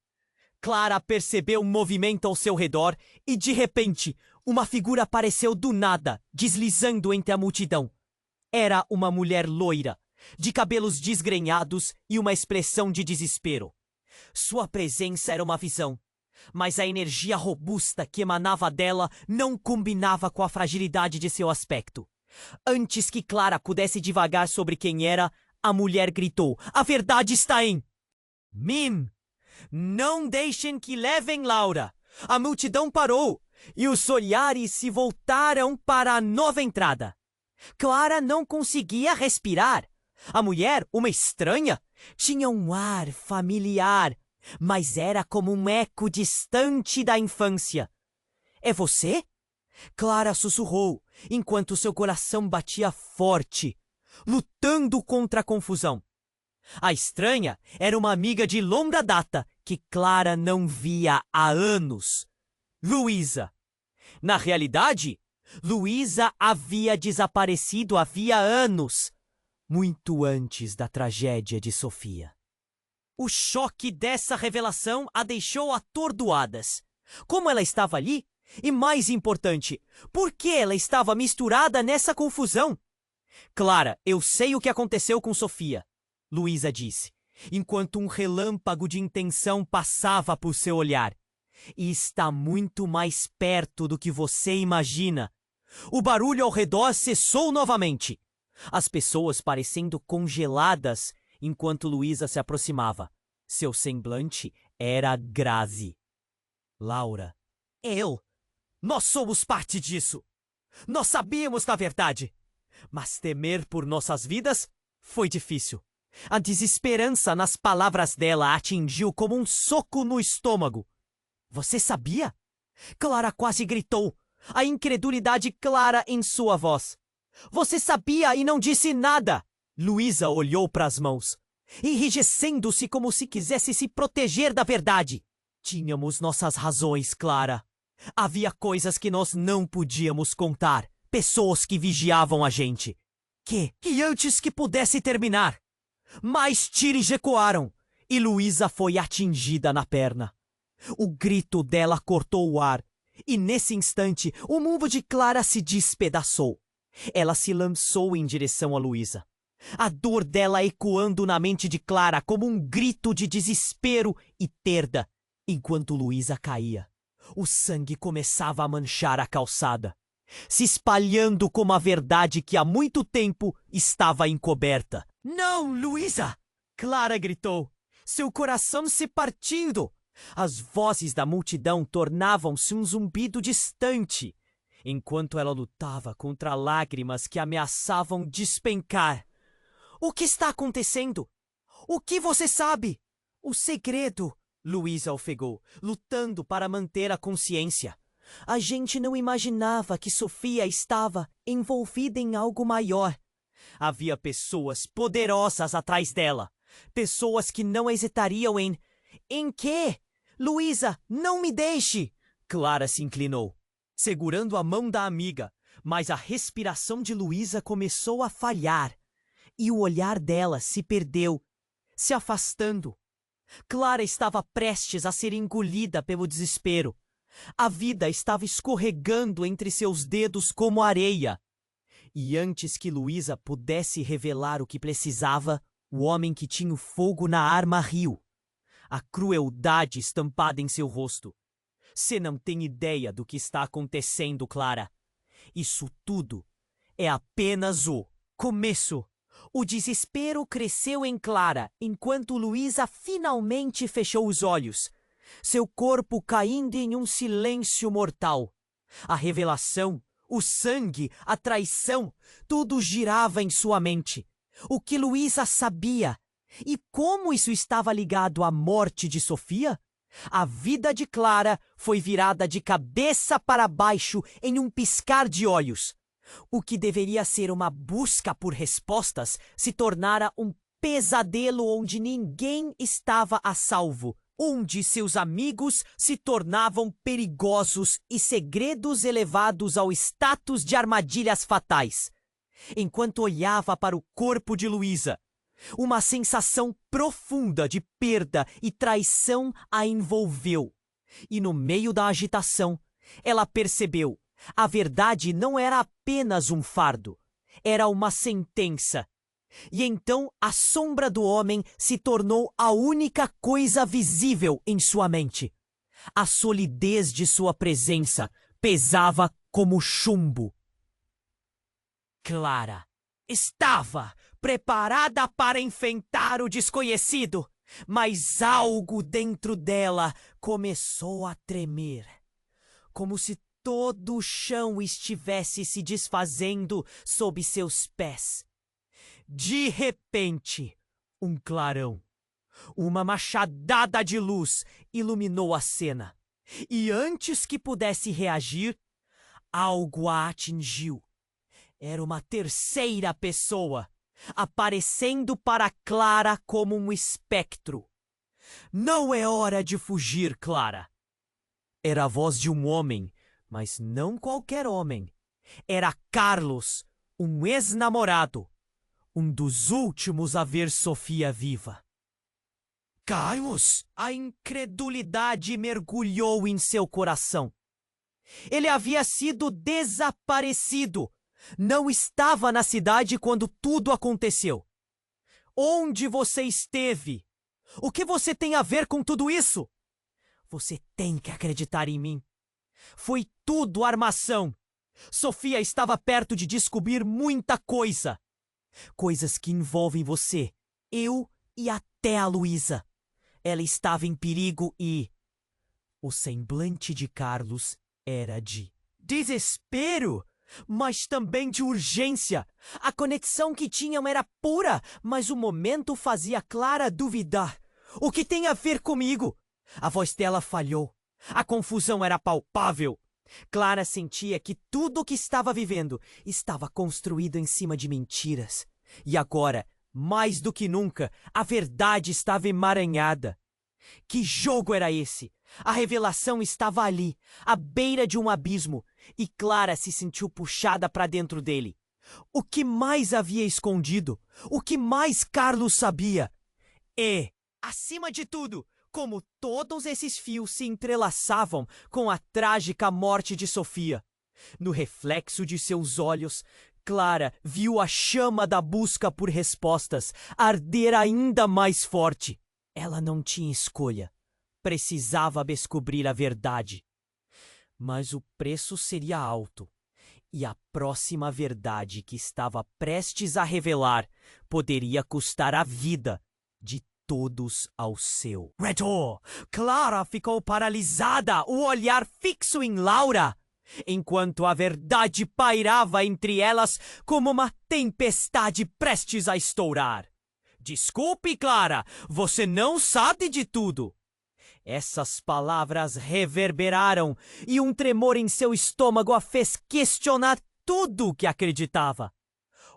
Clara percebeu um movimento ao seu redor e, de repente, uma figura apareceu do nada, deslizando entre a multidão. Era uma mulher loira, de cabelos desgrenhados e uma expressão de desespero. Sua presença era uma visão, mas a energia robusta que emanava dela não combinava com a fragilidade de seu aspecto. Antes que Clara pudesse divagar sobre quem era, a mulher gritou: "A verdade está em mim! Não deixem que levem Laura!" A multidão parou e os olhares se voltaram para a nova entrada. Clara não conseguia respirar. A mulher, uma estranha, tinha um ar familiar, mas era como um eco distante da infância. "É você?" Clara sussurrou, enquanto seu coração batia forte, lutando contra a confusão. A estranha era uma amiga de longa data que Clara não via há anos. Luísa. Na realidade, Luísa havia desaparecido havia anos, muito antes da tragédia de Sofia. O choque dessa revelação a deixou atordoadas. Como ela estava ali? E mais importante, por que ela estava misturada nessa confusão? "Clara, eu sei o que aconteceu com Sofia", Luísa disse, enquanto um relâmpago de intenção passava por seu olhar. "E está muito mais perto do que você imagina." O barulho ao redor cessou novamente, as pessoas parecendo congeladas enquanto Luísa se aproximava. Seu semblante era grave. "Laura, nós somos parte disso. Nós sabíamos da verdade. Mas temer por nossas vidas foi difícil." A desesperança nas palavras dela atingiu como um soco no estômago. "Você sabia?" Clara quase gritou, a incredulidade clara em sua voz. "Você sabia e não disse nada!" Luísa olhou para as mãos, enrijecendo-se como se quisesse se proteger da verdade. "Tínhamos nossas razões, Clara. Havia coisas que nós não podíamos contar, pessoas que vigiavam a gente. E antes que pudesse terminar, mais tiros ecoaram e Luísa foi atingida na perna. O grito dela cortou o ar E nesse instante, o mundo de Clara se despedaçou. Ela se lançou em direção a Luísa. A dor dela ecoando na mente de Clara como um grito de desespero e perda, enquanto Luísa caía. O sangue começava a manchar a calçada, se espalhando como a verdade que há muito tempo estava encoberta. "Não, Luísa!" Clara gritou, seu coração se partindo. As vozes da multidão tornavam-se um zumbido distante, enquanto ela lutava contra lágrimas que ameaçavam despencar. "O que está acontecendo? O que você sabe?" "O segredo," Luísa ofegou, lutando para manter a consciência. "A gente não imaginava que Sofia estava envolvida em algo maior. Havia pessoas poderosas atrás dela. Pessoas que não hesitariam em... Em quê? Luísa, não me deixe!" Clara se inclinou, segurando a mão da amiga, mas a respiração de Luísa começou a falhar. E o olhar dela se perdeu, se afastando. Clara estava prestes a ser engolida pelo desespero. A vida estava escorregando entre seus dedos como areia. E antes que Luísa pudesse revelar o que precisava, o homem que tinha o fogo na arma riu, a crueldade estampada em seu rosto. "Você não tem ideia do que está acontecendo, Clara. Isso tudo é apenas o começo." O desespero cresceu em Clara enquanto Luísa finalmente fechou os olhos, seu corpo caindo em um silêncio mortal. A revelação, o sangue, a traição, tudo girava em sua mente. O que Luísa sabia? E como isso estava ligado à morte de Sofia? A vida de Clara foi virada de cabeça para baixo em um piscar de olhos. O que deveria ser uma busca por respostas se tornara um pesadelo onde ninguém estava a salvo, onde seus amigos se tornavam perigosos e segredos elevados ao status de armadilhas fatais. Enquanto olhava para o corpo de Luísa, uma sensação profunda de perda e traição a envolveu. E no meio da agitação, ela percebeu: a verdade não era apenas um fardo, era uma sentença. E então a sombra do homem se tornou a única coisa visível em sua mente. A solidez de sua presença pesava como chumbo. Clara estava preparada para enfrentar o desconhecido, mas algo dentro dela começou a tremer, como se todo o chão estivesse se desfazendo sob seus pés. De repente, um clarão, uma machadada de luz iluminou a cena. E antes que pudesse reagir, algo a atingiu. Era uma terceira pessoa, aparecendo para Clara como um espectro. "Não é hora de fugir, Clara." Era a voz de um homem, mas não qualquer homem. Era Carlos, um ex-namorado, um dos últimos a ver Sofia viva. "Carlos!" A incredulidade mergulhou em seu coração. Ele havia sido desaparecido. Não estava na cidade quando tudo aconteceu. "Onde você esteve? O que você tem a ver com tudo isso?" "Você tem que acreditar em mim. Foi tudo armação. Sofia estava perto de descobrir muita coisa. Coisas que envolvem você, eu e até a Luísa. Ela estava em perigo e..." O semblante de Carlos era de desespero, mas também de urgência. A conexão que tinham era pura, mas o momento fazia Clara duvidar. "O que tem a ver comigo?" A voz dela falhou. A confusão era palpável. Clara sentia que tudo o que estava vivendo estava construído em cima de mentiras. E agora, mais do que nunca, a verdade estava emaranhada. Que jogo era esse? A revelação estava ali, à beira de um abismo, e Clara se sentiu puxada para dentro dele. O que mais havia escondido? O que mais Carlos sabia? E, acima de tudo, Como todos esses fios se entrelaçavam com a trágica morte de Sofia. No reflexo de seus olhos, Clara viu a chama da busca por respostas arder ainda mais forte. Ela não tinha escolha. Precisava descobrir a verdade. Mas o preço seria alto. E a próxima verdade que estava prestes a revelar poderia custar a vida de todos ao seu redor. Clara ficou paralisada, o olhar fixo em Laura, enquanto a verdade pairava entre elas como uma tempestade prestes a estourar. Desculpe, Clara, você não sabe de tudo. Essas palavras reverberaram e um tremor em seu estômago a fez questionar tudo o que acreditava.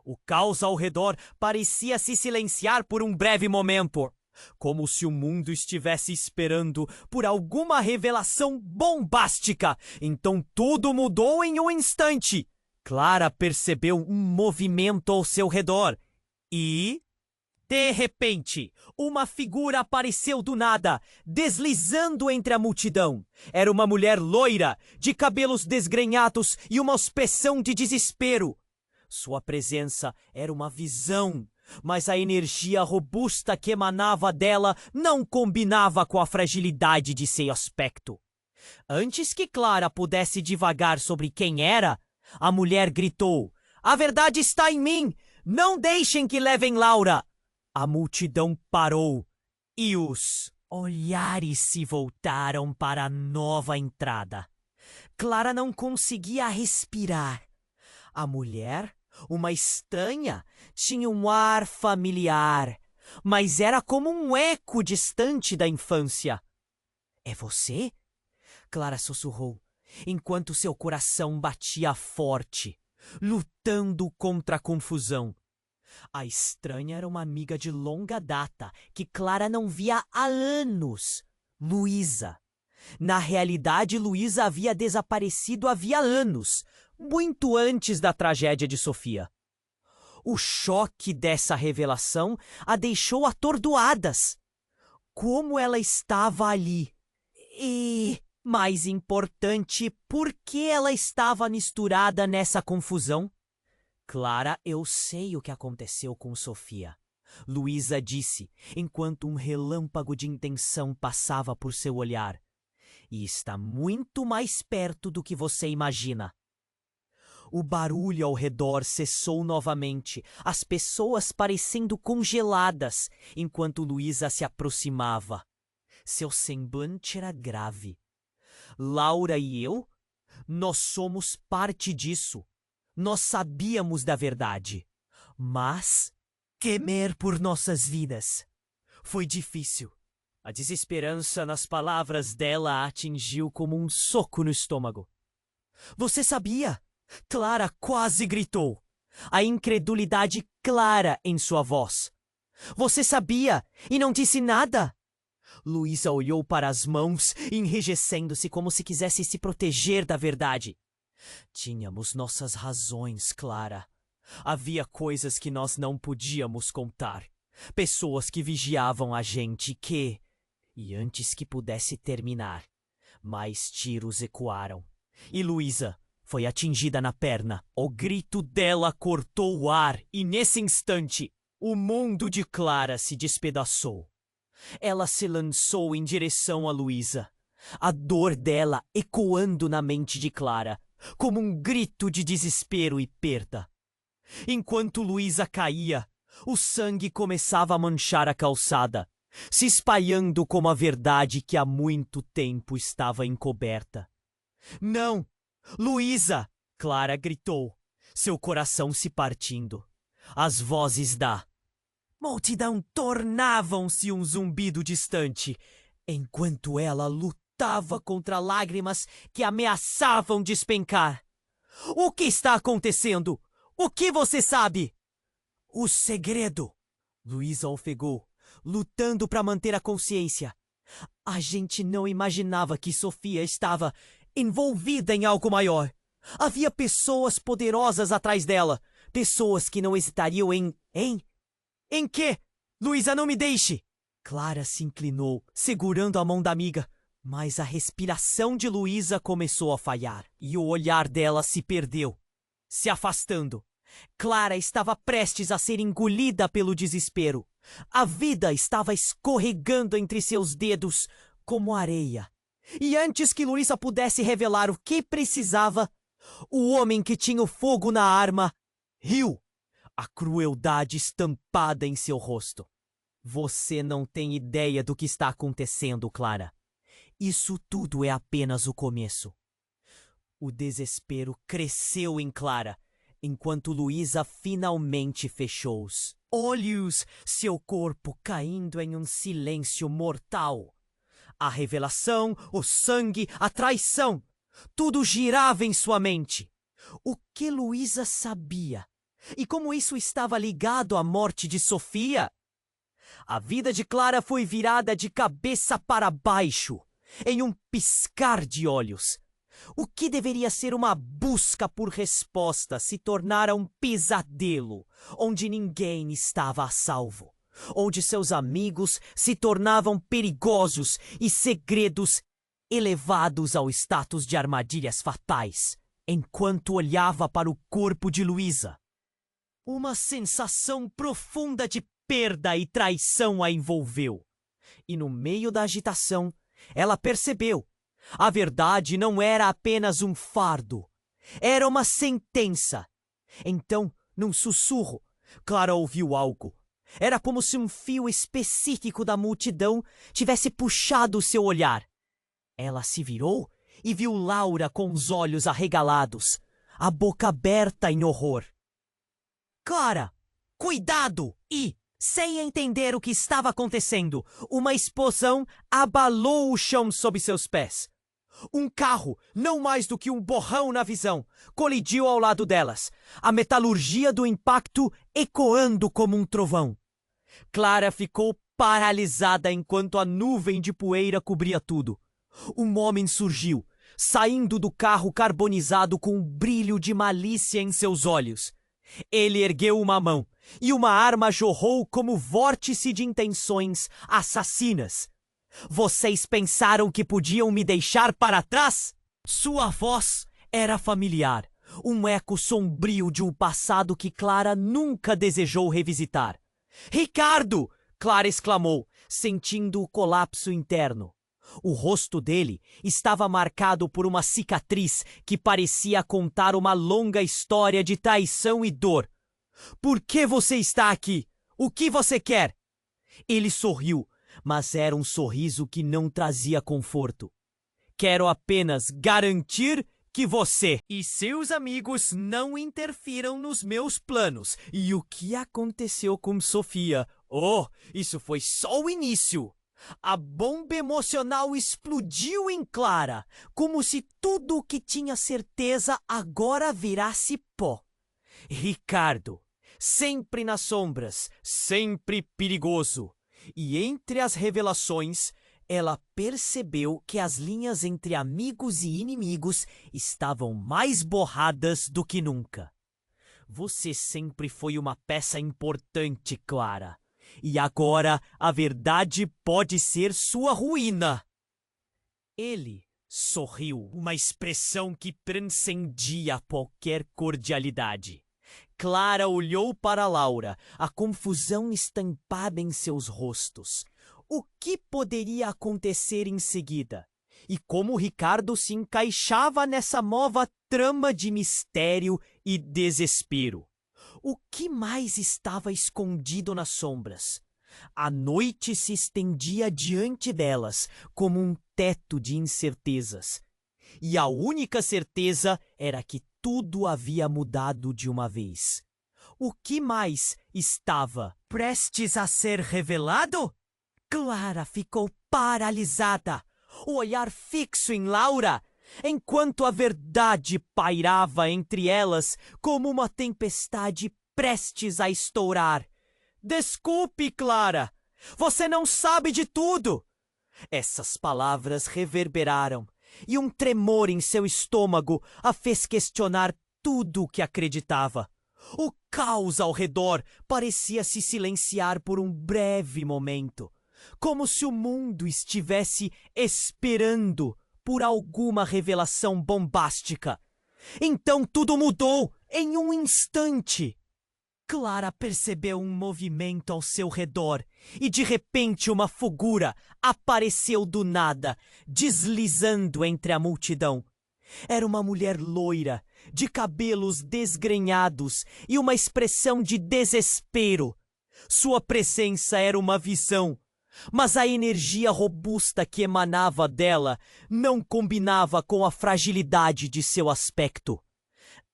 O caos ao redor parecia se silenciar por um breve momento, como se o mundo estivesse esperando por alguma revelação bombástica. Então tudo mudou em um instante. Clara percebeu um movimento ao seu redor e... de repente, uma figura apareceu do nada, deslizando entre a multidão. Era uma mulher loira, de cabelos desgrenhados e uma expressão de desespero. Sua presença era uma visão, mas a energia robusta que emanava dela não combinava com a fragilidade de seu aspecto. Antes que Clara pudesse divagar sobre quem era, a mulher gritou: "A verdade está em mim! Não deixem que levem Laura!" A multidão parou e os olhares se voltaram para a nova entrada. Clara não conseguia respirar. A mulher, uma estranha, tinha um ar familiar, mas era como um eco distante da infância. "É você?" Clara sussurrou, enquanto seu coração batia forte, lutando contra a confusão. A estranha era uma amiga de longa data que Clara não via há anos. Luísa. Na realidade, Luísa havia desaparecido havia anos, muito antes da tragédia de Sofia. O choque dessa revelação a deixou atordoadas. Como ela estava ali? E, mais importante, por que ela estava misturada nessa confusão? "Clara, eu sei o que aconteceu com Sofia", Luísa disse, enquanto um relâmpago de intenção passava por seu olhar. "E está muito mais perto do que você imagina." O barulho ao redor cessou novamente, as pessoas parecendo congeladas, enquanto Luísa se aproximava. Seu semblante era grave. "Laura e eu? Nós somos parte disso. Nós sabíamos da verdade, mas temer por nossas vidas foi difícil." A desesperança nas palavras dela a atingiu como um soco no estômago. "Você sabia?" Clara quase gritou, a incredulidade clara em sua voz. "Você sabia e não disse nada?" Luísa olhou para as mãos, enrijecendo-se como se quisesse se proteger da verdade. "Tínhamos nossas razões, Clara. Havia coisas que nós não podíamos contar. Pessoas que vigiavam a gente que... E antes que pudesse terminar, mais tiros ecoaram. E Luísa foi atingida na perna. O grito dela cortou o ar e, nesse instante, o mundo de Clara se despedaçou. Ela se lançou em direção a Luísa, a dor dela ecoando na mente de Clara, como um grito de desespero e perda. Enquanto Luísa caía, o sangue começava a manchar a calçada, se espalhando como a verdade que há muito tempo estava encoberta. "Não! Luísa!" Clara gritou, seu coração se partindo. As vozes da multidão tornavam-se um zumbido distante, enquanto ela lutava contra lágrimas que ameaçavam despencar. "O que está acontecendo? O que você sabe?" "O segredo!" Luísa ofegou, lutando para manter a consciência. "A gente não imaginava que Sofia estava envolvida em algo maior. Havia pessoas poderosas atrás dela, pessoas que não hesitariam em... Em quê? Luísa, não me deixe!" Clara se inclinou, segurando a mão da amiga, mas a respiração de Luísa começou a falhar e o olhar dela se perdeu, se afastando. Clara estava prestes a ser engolida pelo desespero. A vida estava escorregando entre seus dedos como areia. E antes que Luísa pudesse revelar o que precisava, o homem que tinha o fogo na arma riu, a crueldade estampada em seu rosto. Você não tem ideia do que está acontecendo, Clara. Isso tudo é apenas o começo. O desespero cresceu em Clara, enquanto Luísa finalmente fechou os olhos, seu corpo caindo em um silêncio mortal. A revelação, o sangue, a traição, tudo girava em sua mente. O que Luísa sabia? E como isso estava ligado à morte de Sofia? A vida de Clara foi virada de cabeça para baixo, em um piscar de olhos. O que deveria ser uma busca por resposta se tornara um pesadelo, onde ninguém estava a salvo, onde seus amigos se tornavam perigosos e segredos elevados ao status de armadilhas fatais, enquanto olhava para o corpo de Luísa. Uma sensação profunda de perda e traição a envolveu. E no meio da agitação, ela percebeu. A verdade não era apenas um fardo. Era uma sentença. Então, num sussurro, Clara ouviu algo. Era como se um fio específico da multidão tivesse puxado seu olhar. Ela se virou e viu Laura com os olhos arregalados, a boca aberta em horror. Clara, cuidado! E, sem entender o que estava acontecendo, uma explosão abalou o chão sob seus pés. Um carro, não mais do que um borrão na visão, colidiu ao lado delas, a metalurgia do impacto ecoando como um trovão. Clara ficou paralisada enquanto a nuvem de poeira cobria tudo. Um homem surgiu, saindo do carro carbonizado com um brilho de malícia em seus olhos. Ele ergueu uma mão e uma arma jorrou como vórtice de intenções assassinas. Vocês pensaram que podiam me deixar para trás? Sua voz era familiar, um eco sombrio de um passado que Clara nunca desejou revisitar. Ricardo! Clara exclamou, sentindo o colapso interno. O rosto dele estava marcado por uma cicatriz que parecia contar uma longa história de traição e dor. Por que você está aqui? O que você quer? Ele sorriu, mas era um sorriso que não trazia conforto. Quero apenas garantir que você e seus amigos não interfiram nos meus planos. E o que aconteceu com Sofia? Oh, isso foi só o início. A bomba emocional explodiu em Clara, como se tudo o que tinha certeza agora virasse pó. Ricardo, sempre nas sombras, sempre perigoso. E entre as revelações, ela percebeu que as linhas entre amigos e inimigos estavam mais borradas do que nunca. Você sempre foi uma peça importante, Clara. E agora a verdade pode ser sua ruína. Ele sorriu, uma expressão que transcendia qualquer cordialidade. Clara olhou para Laura, a confusão estampada em seus rostos. O que poderia acontecer em seguida? E como Ricardo se encaixava nessa nova trama de mistério e desespero? O que mais estava escondido nas sombras? A noite se estendia diante delas como um teto de incertezas. E a única certeza era que tudo havia mudado de uma vez. O que mais estava prestes a ser revelado? Clara ficou paralisada, o olhar fixo em Laura, enquanto a verdade pairava entre elas como uma tempestade prestes a estourar. Desculpe, Clara, você não sabe de tudo. Essas palavras reverberaram, e um tremor em seu estômago a fez questionar tudo o que acreditava. O caos ao redor parecia se silenciar por um breve momento, como se o mundo estivesse esperando por alguma revelação bombástica. Então tudo mudou em um instante. Clara percebeu um movimento ao seu redor e de repente uma figura apareceu do nada, deslizando entre a multidão. Era uma mulher loira, de cabelos desgrenhados e uma expressão de desespero. Sua presença era uma visão, mas a energia robusta que emanava dela não combinava com a fragilidade de seu aspecto.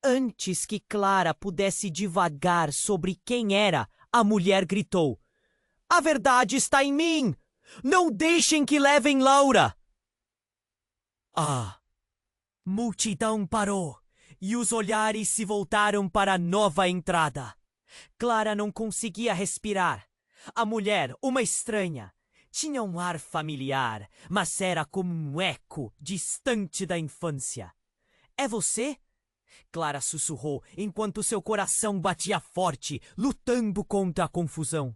Antes que Clara pudesse divagar sobre quem era, a mulher gritou: "A verdade está em mim! Não deixem que levem Laura!" A multidão parou e os olhares se voltaram para a nova entrada. Clara não conseguia respirar. A mulher, uma estranha, tinha um ar familiar, mas era como um eco distante da infância. "É você?" Clara sussurrou enquanto seu coração batia forte, lutando contra a confusão.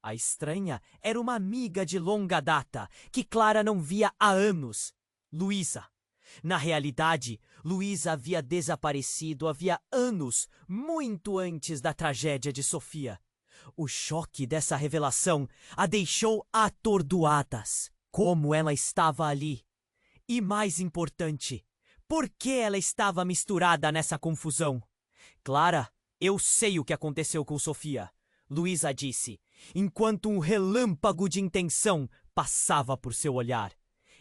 A estranha era uma amiga de longa data, que Clara não via há anos, Luísa. Na realidade, Luísa havia desaparecido havia anos, muito antes da tragédia de Sofia. O choque dessa revelação a deixou atordoadas. Como ela estava ali? E mais importante, por que ela estava misturada nessa confusão? "Clara, eu sei o que aconteceu com Sofia", Luísa disse, enquanto um relâmpago de intenção passava por seu olhar.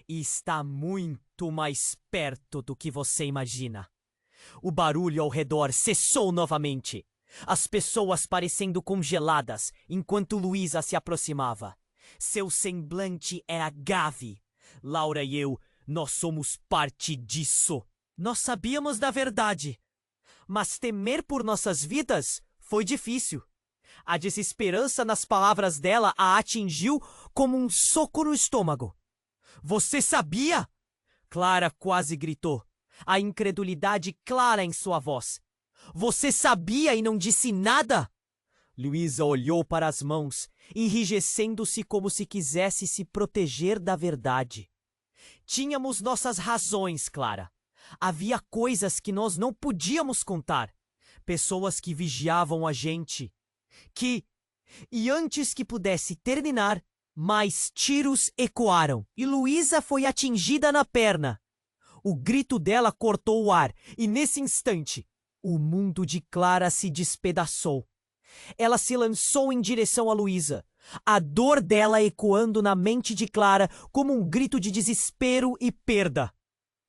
"E está muito mais perto do que você imagina." O barulho ao redor cessou novamente, as pessoas parecendo congeladas enquanto Luísa se aproximava. Seu semblante era grave. "Laura e eu, nós somos parte disso. Nós sabíamos da verdade, mas temer por nossas vidas foi difícil." A desesperança nas palavras dela a atingiu como um soco no estômago. "Você sabia?" Clara quase gritou, a incredulidade clara em sua voz. "Você sabia e não disse nada?" Luísa olhou para as mãos, enrijecendo-se como se quisesse se proteger da verdade. "Tínhamos nossas razões, Clara. Havia coisas que nós não podíamos contar. Pessoas que vigiavam a gente. E antes que pudesse terminar, mais tiros ecoaram e Luísa foi atingida na perna. O grito dela cortou o ar e, nesse instante, o mundo de Clara se despedaçou. Ela se lançou em direção a Luísa, a dor dela ecoando na mente de Clara como um grito de desespero e perda.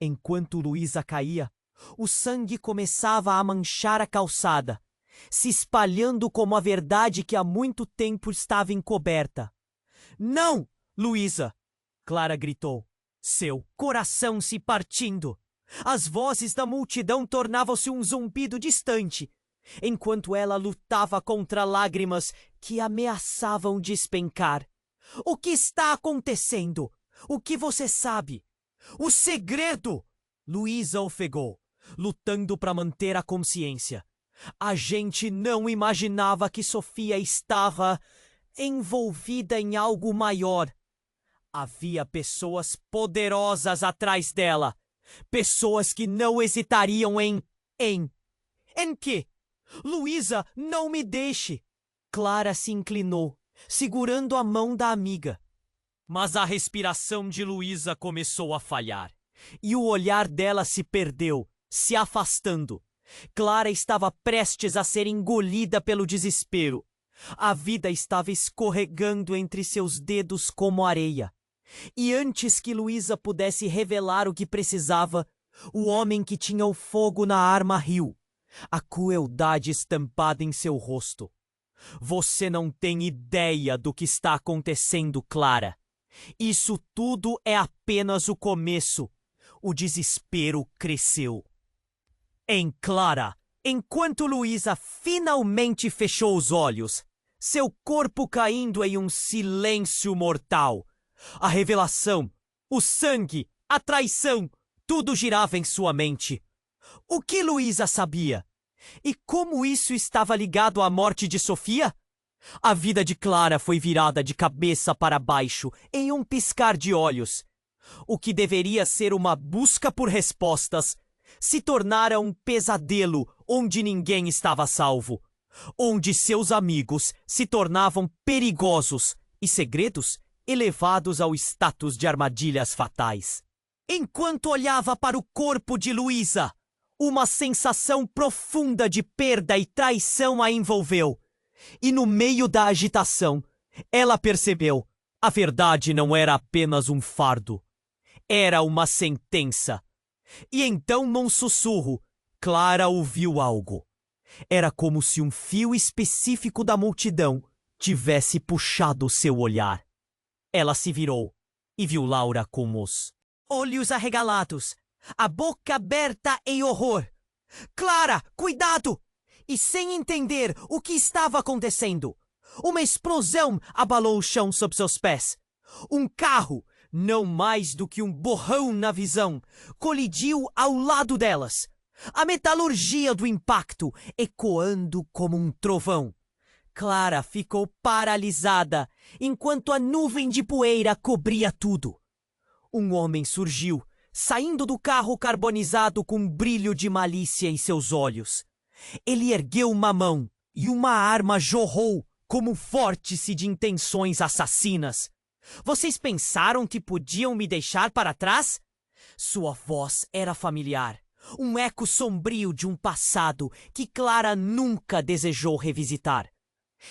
Enquanto Luísa caía, o sangue começava a manchar a calçada, se espalhando como a verdade que há muito tempo estava encoberta. "Não, Luísa!" Clara gritou, seu coração se partindo. As vozes da multidão tornavam-se um zumbido distante, enquanto ela lutava contra lágrimas que ameaçavam despencar. "O que está acontecendo? O que você sabe?" "O segredo!" Luísa ofegou, lutando para manter a consciência. "A gente não imaginava que Sofia estava envolvida em algo maior. Havia pessoas poderosas atrás dela. Pessoas que não hesitariam em quê? Luísa, não me deixe!" Clara se inclinou, segurando a mão da amiga. Mas a respiração de Luísa começou a falhar, e o olhar dela se perdeu, se afastando. Clara estava prestes a ser engolida pelo desespero. A vida estava escorregando entre seus dedos como areia. E antes que Luísa pudesse revelar o que precisava, o homem que tinha o fogo na arma riu, a crueldade estampada em seu rosto. "Você não tem ideia do que está acontecendo, Clara. Isso tudo é apenas o começo." O desespero cresceu. Em Clara, enquanto Luísa finalmente fechou os olhos, seu corpo caindo em um silêncio mortal. A revelação, o sangue, a traição, tudo girava em sua mente. O que Luísa sabia? E como isso estava ligado à morte de Sofia? A vida de Clara foi virada de cabeça para baixo em um piscar de olhos. O que deveria ser uma busca por respostas se tornara um pesadelo onde ninguém estava salvo, onde seus amigos se tornavam perigosos e segredos elevados ao status de armadilhas fatais. Enquanto olhava para o corpo de Luísa, uma sensação profunda de perda e traição a envolveu. E no meio da agitação, ela percebeu: a verdade não era apenas um fardo, era uma sentença. E então, num sussurro, Clara ouviu algo. Era como se um fio específico da multidão tivesse puxado seu olhar. Ela se virou e viu Laura com os olhos arregalados, a boca aberta em horror. Clara, cuidado! E sem entender o que estava acontecendo, uma explosão abalou o chão sob seus pés. Um carro, não mais do que um borrão na visão, colidiu ao lado delas. A metalurgia do impacto ecoando como um trovão. Clara ficou paralisada, enquanto a nuvem de poeira cobria tudo. Um homem surgiu, saindo do carro carbonizado com um brilho de malícia em seus olhos. Ele ergueu uma mão e uma arma jorrou como um vórtice de intenções assassinas. Vocês pensaram que podiam me deixar para trás? Sua voz era familiar, um eco sombrio de um passado que Clara nunca desejou revisitar.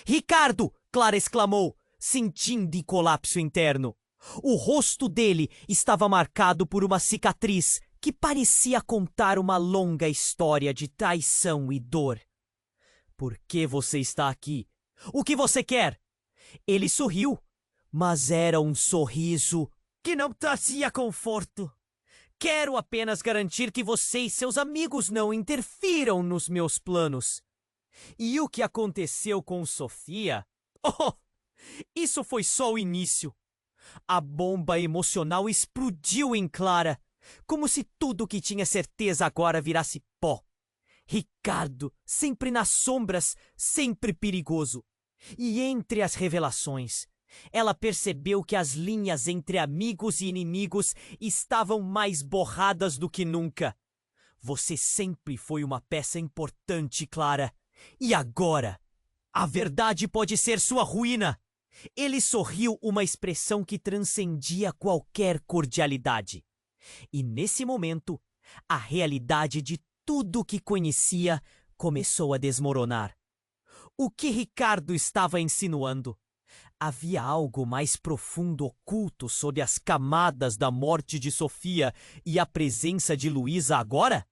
Ricardo! Clara exclamou, sentindo colapso interno. O rosto dele estava marcado por uma cicatriz que parecia contar uma longa história de traição e dor. Por que você está aqui? O que você quer? Ele sorriu, mas era um sorriso que não trazia conforto. Quero apenas garantir que você e seus amigos não interfiram nos meus planos. E o que aconteceu com Sofia? Oh, isso foi só o início. A bomba emocional explodiu em Clara, como se tudo que tinha certeza agora virasse pó. Ricardo, sempre nas sombras, sempre perigoso. E entre as revelações, ela percebeu que as linhas entre amigos e inimigos estavam mais borradas do que nunca. Você sempre foi uma peça importante, Clara. E agora, a verdade pode ser sua ruína. Ele sorriu, uma expressão que transcendia qualquer cordialidade. E nesse momento, a realidade de tudo que conhecia começou a desmoronar. O que Ricardo estava insinuando? Havia algo mais profundo oculto sob as camadas da morte de Sofia e a presença de Luísa agora?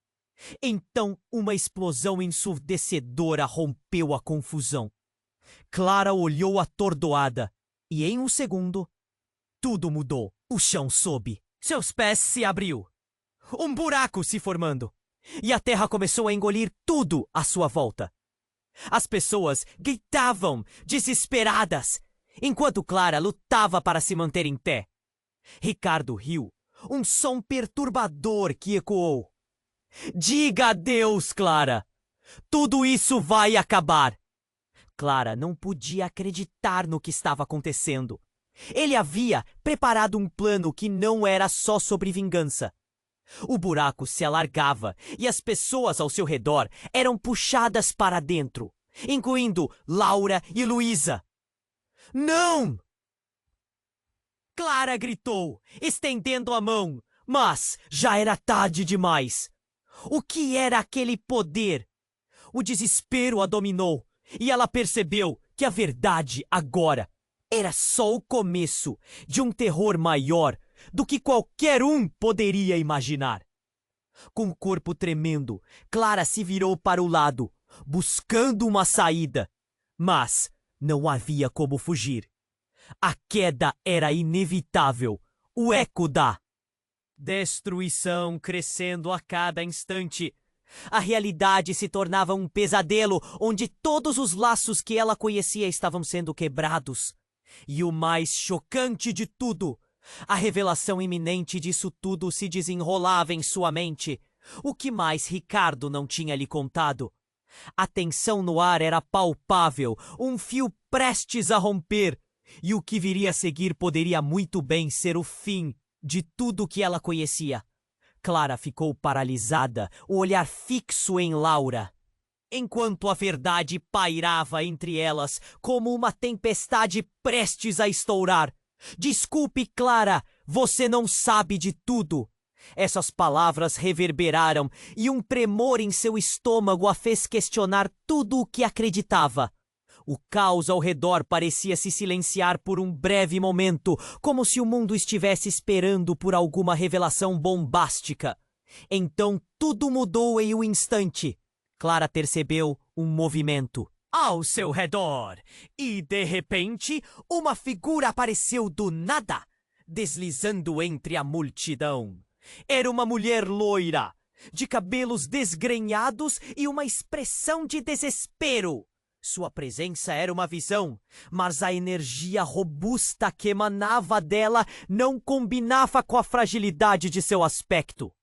Então, uma explosão ensurdecedora rompeu a confusão. Clara olhou atordoada e, em um segundo, tudo mudou. O chão sobe. Seus pés se abriu. Um buraco se formando. E a terra começou a engolir tudo à sua volta. As pessoas gritavam, desesperadas, enquanto Clara lutava para se manter em pé. Ricardo riu, um som perturbador que ecoou. Diga adeus, Clara! Tudo isso vai acabar! Clara não podia acreditar no que estava acontecendo. Ele havia preparado um plano que não era só sobre vingança. O buraco se alargava e as pessoas ao seu redor eram puxadas para dentro, incluindo Laura e Luísa. Não! Clara gritou, estendendo a mão, mas já era tarde demais. O que era aquele poder? O desespero a dominou e ela percebeu que a verdade agora era só o começo de um terror maior do que qualquer um poderia imaginar. Com o corpo tremendo, Clara se virou para o lado, buscando uma saída. Mas não havia como fugir. A queda era inevitável. O eco da destruição crescendo a cada instante. A realidade se tornava um pesadelo onde todos os laços que ela conhecia estavam sendo quebrados. E o mais chocante de tudo, a revelação iminente disso tudo se desenrolava em sua mente. O que mais Ricardo não tinha lhe contado? A tensão no ar era palpável, um fio prestes a romper, e o que viria a seguir poderia muito bem ser o fim de tudo o que ela conhecia. Clara ficou paralisada, o olhar fixo em Laura, enquanto a verdade pairava entre elas como uma tempestade prestes a estourar. Desculpe, Clara, você não sabe de tudo. Essas palavras reverberaram e um tremor em seu estômago a fez questionar tudo o que acreditava. O caos ao redor parecia se silenciar por um breve momento, como se o mundo estivesse esperando por alguma revelação bombástica. Então tudo mudou em um instante. Clara percebeu um movimento ao seu redor e, de repente, uma figura apareceu do nada, deslizando entre a multidão. Era uma mulher loira, de cabelos desgrenhados e uma expressão de desespero. Sua presença era uma visão, mas a energia robusta que emanava dela não combinava com a fragilidade de seu aspecto.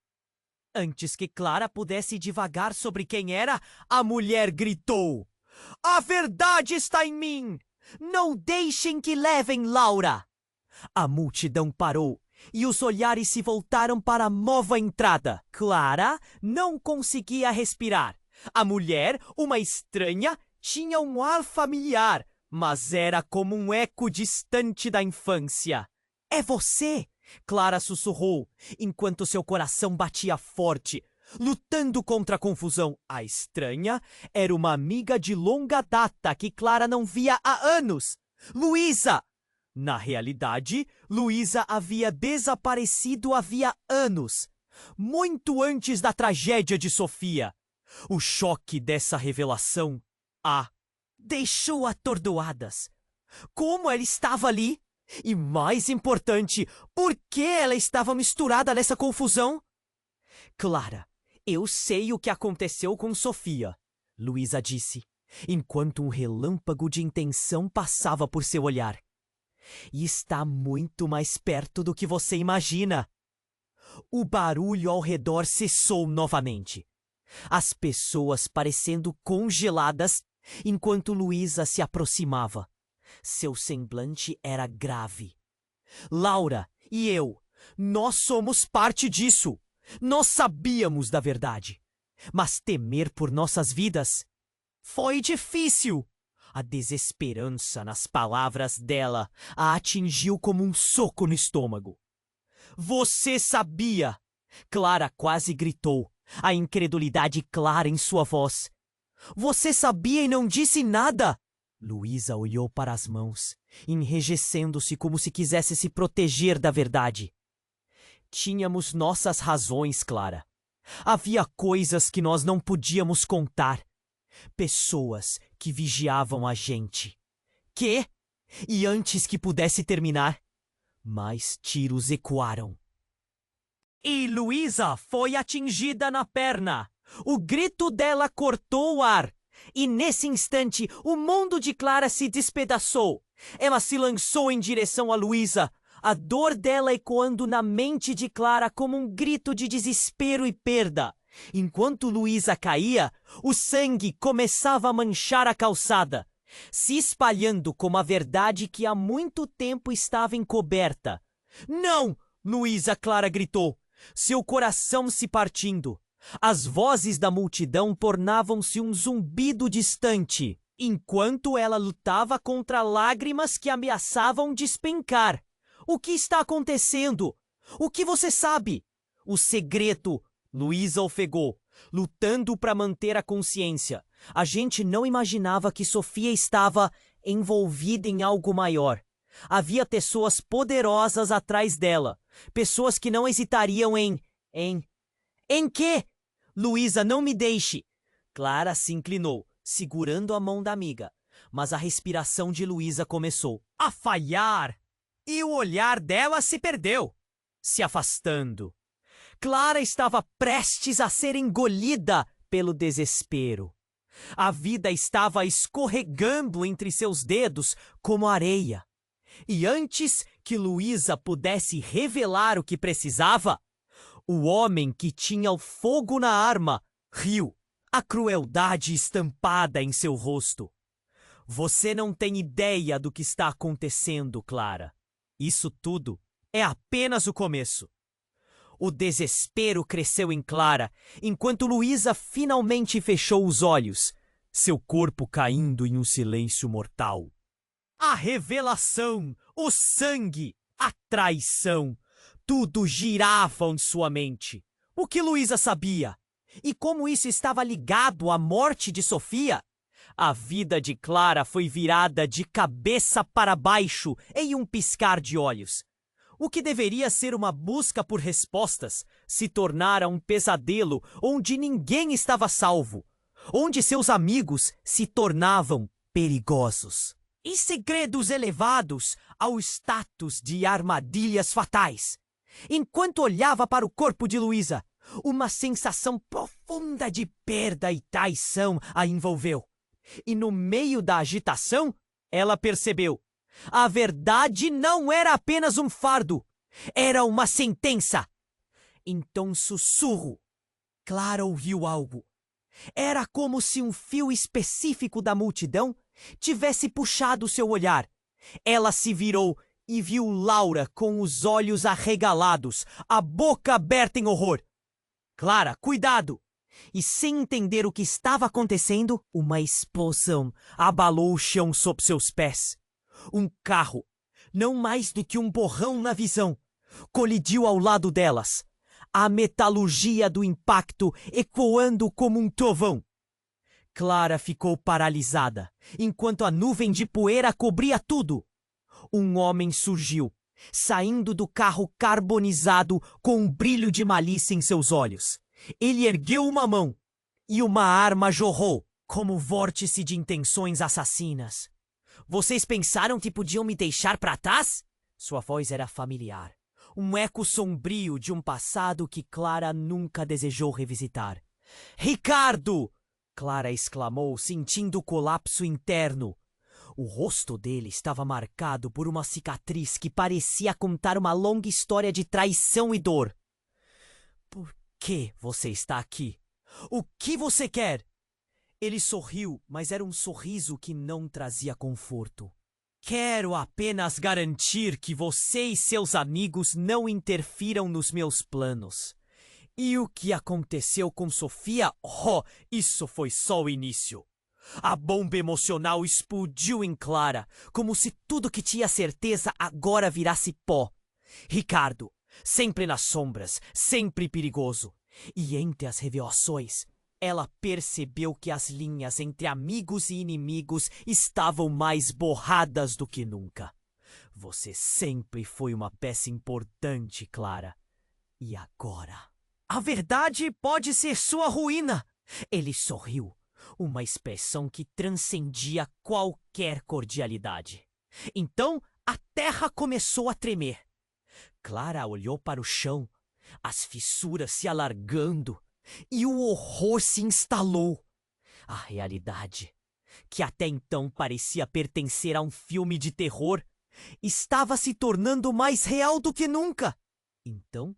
Antes que Clara pudesse divagar sobre quem era, a mulher gritou: "A verdade está em mim! Não deixem que levem Laura!" A multidão parou e os olhares se voltaram para a nova entrada. Clara não conseguia respirar. A mulher, uma estranha, tinha um ar familiar, mas era como um eco distante da infância. "É você!" Clara sussurrou, enquanto seu coração batia forte, lutando contra a confusão. A estranha era uma amiga de longa data que Clara não via há anos. Luísa! Na realidade, Luísa havia desaparecido havia anos, muito antes da tragédia de Sofia. O choque dessa revelação a deixou atordoadas. Como ela estava ali? E mais importante, por que ela estava misturada nessa confusão? "Clara, eu sei o que aconteceu com Sofia", Luísa disse, enquanto um relâmpago de intenção passava por seu olhar. "E está muito mais perto do que você imagina." O barulho ao redor cessou novamente. As pessoas parecendo congeladas enquanto Luísa se aproximava. Seu semblante era grave. "Laura e eu, nós somos parte disso. Nós sabíamos da verdade. Mas temer por nossas vidas foi difícil." A desesperança nas palavras dela a atingiu como um soco no estômago. "Você sabia!" Clara quase gritou, a incredulidade clara em sua voz. "Você sabia e não disse nada!" Luísa olhou para as mãos, enrijecendo-se como se quisesse se proteger da verdade. "Tínhamos nossas razões, Clara. Havia coisas que nós não podíamos contar. Pessoas que vigiavam a gente. Quê? E antes que pudesse terminar, mais tiros ecoaram. E Luísa foi atingida na perna. O grito dela cortou o ar. E nesse instante, o mundo de Clara se despedaçou. Ela se lançou em direção a Luísa, a dor dela ecoando na mente de Clara como um grito de desespero e perda. Enquanto Luísa caía, o sangue começava a manchar a calçada, se espalhando como a verdade que há muito tempo estava encoberta. "Não!" Luísa Clara gritou, seu coração se partindo. As vozes da multidão tornavam-se um zumbido distante, enquanto ela lutava contra lágrimas que ameaçavam despencar. "O que está acontecendo? O que você sabe?" "O segredo," Luísa ofegou, lutando para manter a consciência. "A gente não imaginava que Sofia estava envolvida em algo maior. Havia pessoas poderosas atrás dela. Pessoas que não hesitariam em... Em quê?" "Luísa, não me deixe." Clara se inclinou, segurando a mão da amiga. Mas a respiração de Luísa começou a falhar. E o olhar dela se perdeu, se afastando. Clara estava prestes a ser engolida pelo desespero. A vida estava escorregando entre seus dedos como areia. E antes que Luísa pudesse revelar o que precisava, o homem que tinha o fogo na arma riu, a crueldade estampada em seu rosto. Você não tem ideia do que está acontecendo, Clara. Isso tudo é apenas o começo. O desespero cresceu em Clara enquanto Luísa finalmente fechou os olhos, seu corpo caindo em um silêncio mortal. A revelação, o sangue, a traição, tudo girava em sua mente. O que Luísa sabia? E como isso estava ligado à morte de Sofia? A vida de Clara foi virada de cabeça para baixo em um piscar de olhos. O que deveria ser uma busca por respostas se tornara um pesadelo onde ninguém estava salvo, onde seus amigos se tornavam perigosos. E segredos elevados ao status de armadilhas fatais. Enquanto olhava para o corpo de Luísa, uma sensação profunda de perda e traição a envolveu. E no meio da agitação, ela percebeu. A verdade não era apenas um fardo, era uma sentença. Então um sussurro. Clara ouviu algo. Era como se um fio específico da multidão tivesse puxado seu olhar. Ela se virou e viu Laura com os olhos arregalados, a boca aberta em horror. Clara, cuidado! E sem entender o que estava acontecendo, uma explosão abalou o chão sob seus pés. Um carro, não mais do que um borrão na visão, colidiu ao lado delas, a metalurgia do impacto ecoando como um trovão. Clara ficou paralisada, enquanto a nuvem de poeira cobria tudo. Um homem surgiu, saindo do carro carbonizado com um brilho de malícia em seus olhos. Ele ergueu uma mão e uma arma jorrou, como vórtice de intenções assassinas. Vocês pensaram que podiam me deixar para trás? Sua voz era familiar. Um eco sombrio de um passado que Clara nunca desejou revisitar. Ricardo! Clara exclamou, sentindo o colapso interno. O rosto dele estava marcado por uma cicatriz que parecia contar uma longa história de traição e dor. Por que você está aqui? O que você quer? Ele sorriu, mas era um sorriso que não trazia conforto. Quero apenas garantir que você e seus amigos não interfiram nos meus planos. E o que aconteceu com Sofia? Oh, isso foi só o início. A bomba emocional explodiu em Clara, como se tudo que tinha certeza agora virasse pó. Ricardo, sempre nas sombras, sempre perigoso. E entre as revelações, ela percebeu que as linhas entre amigos e inimigos estavam mais borradas do que nunca. Você sempre foi uma peça importante, Clara. E agora? A verdade pode ser sua ruína. Ele sorriu, uma expressão que transcendia qualquer cordialidade. Então a terra começou a tremer. Clara olhou para o chão, as fissuras se alargando, e o horror se instalou. A realidade, que até então parecia pertencer a um filme de terror, estava se tornando mais real do que nunca. Então,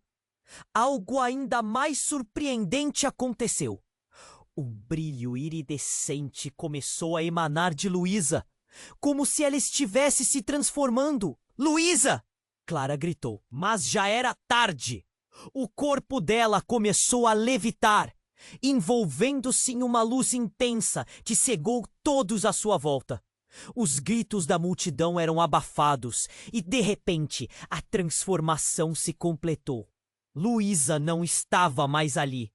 algo ainda mais surpreendente aconteceu. Um brilho iridescente começou a emanar de Luísa, como se ela estivesse se transformando. Luísa! Clara gritou, mas já era tarde. O corpo dela começou a levitar, envolvendo-se em uma luz intensa que cegou todos à sua volta. Os gritos da multidão eram abafados e, de repente, a transformação se completou. Luísa não estava mais ali.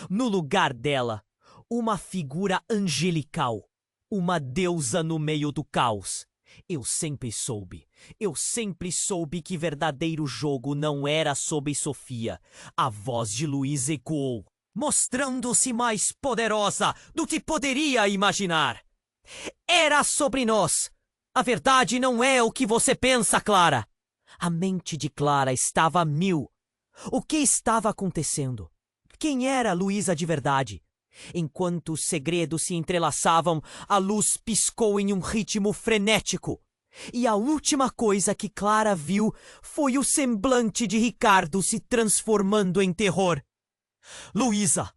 No lugar dela, uma figura angelical, uma deusa no meio do caos. Eu sempre soube que verdadeiro jogo não era sobre Sofia. A voz de Luísa ecoou, mostrando-se mais poderosa do que poderia imaginar. Era sobre nós. A verdade não é o que você pensa, Clara. A mente de Clara estava a mil. O que estava acontecendo? Quem era Luísa de verdade? Enquanto os segredos se entrelaçavam, a luz piscou em um ritmo frenético. E a última coisa que Clara viu foi o semblante de Ricardo se transformando em terror. Luísa,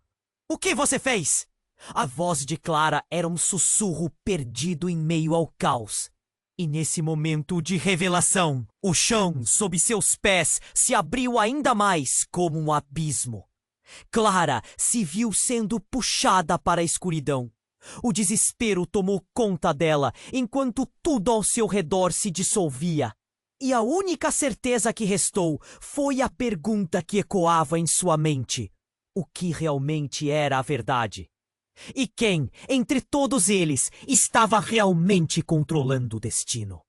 o que você fez? A voz de Clara era um sussurro perdido em meio ao caos. E nesse momento de revelação, o chão sob seus pés se abriu ainda mais como um abismo. Clara se viu sendo puxada para a escuridão. O desespero tomou conta dela, enquanto tudo ao seu redor se dissolvia. E a única certeza que restou foi a pergunta que ecoava em sua mente: o que realmente era a verdade? E quem, entre todos eles, estava realmente controlando o destino?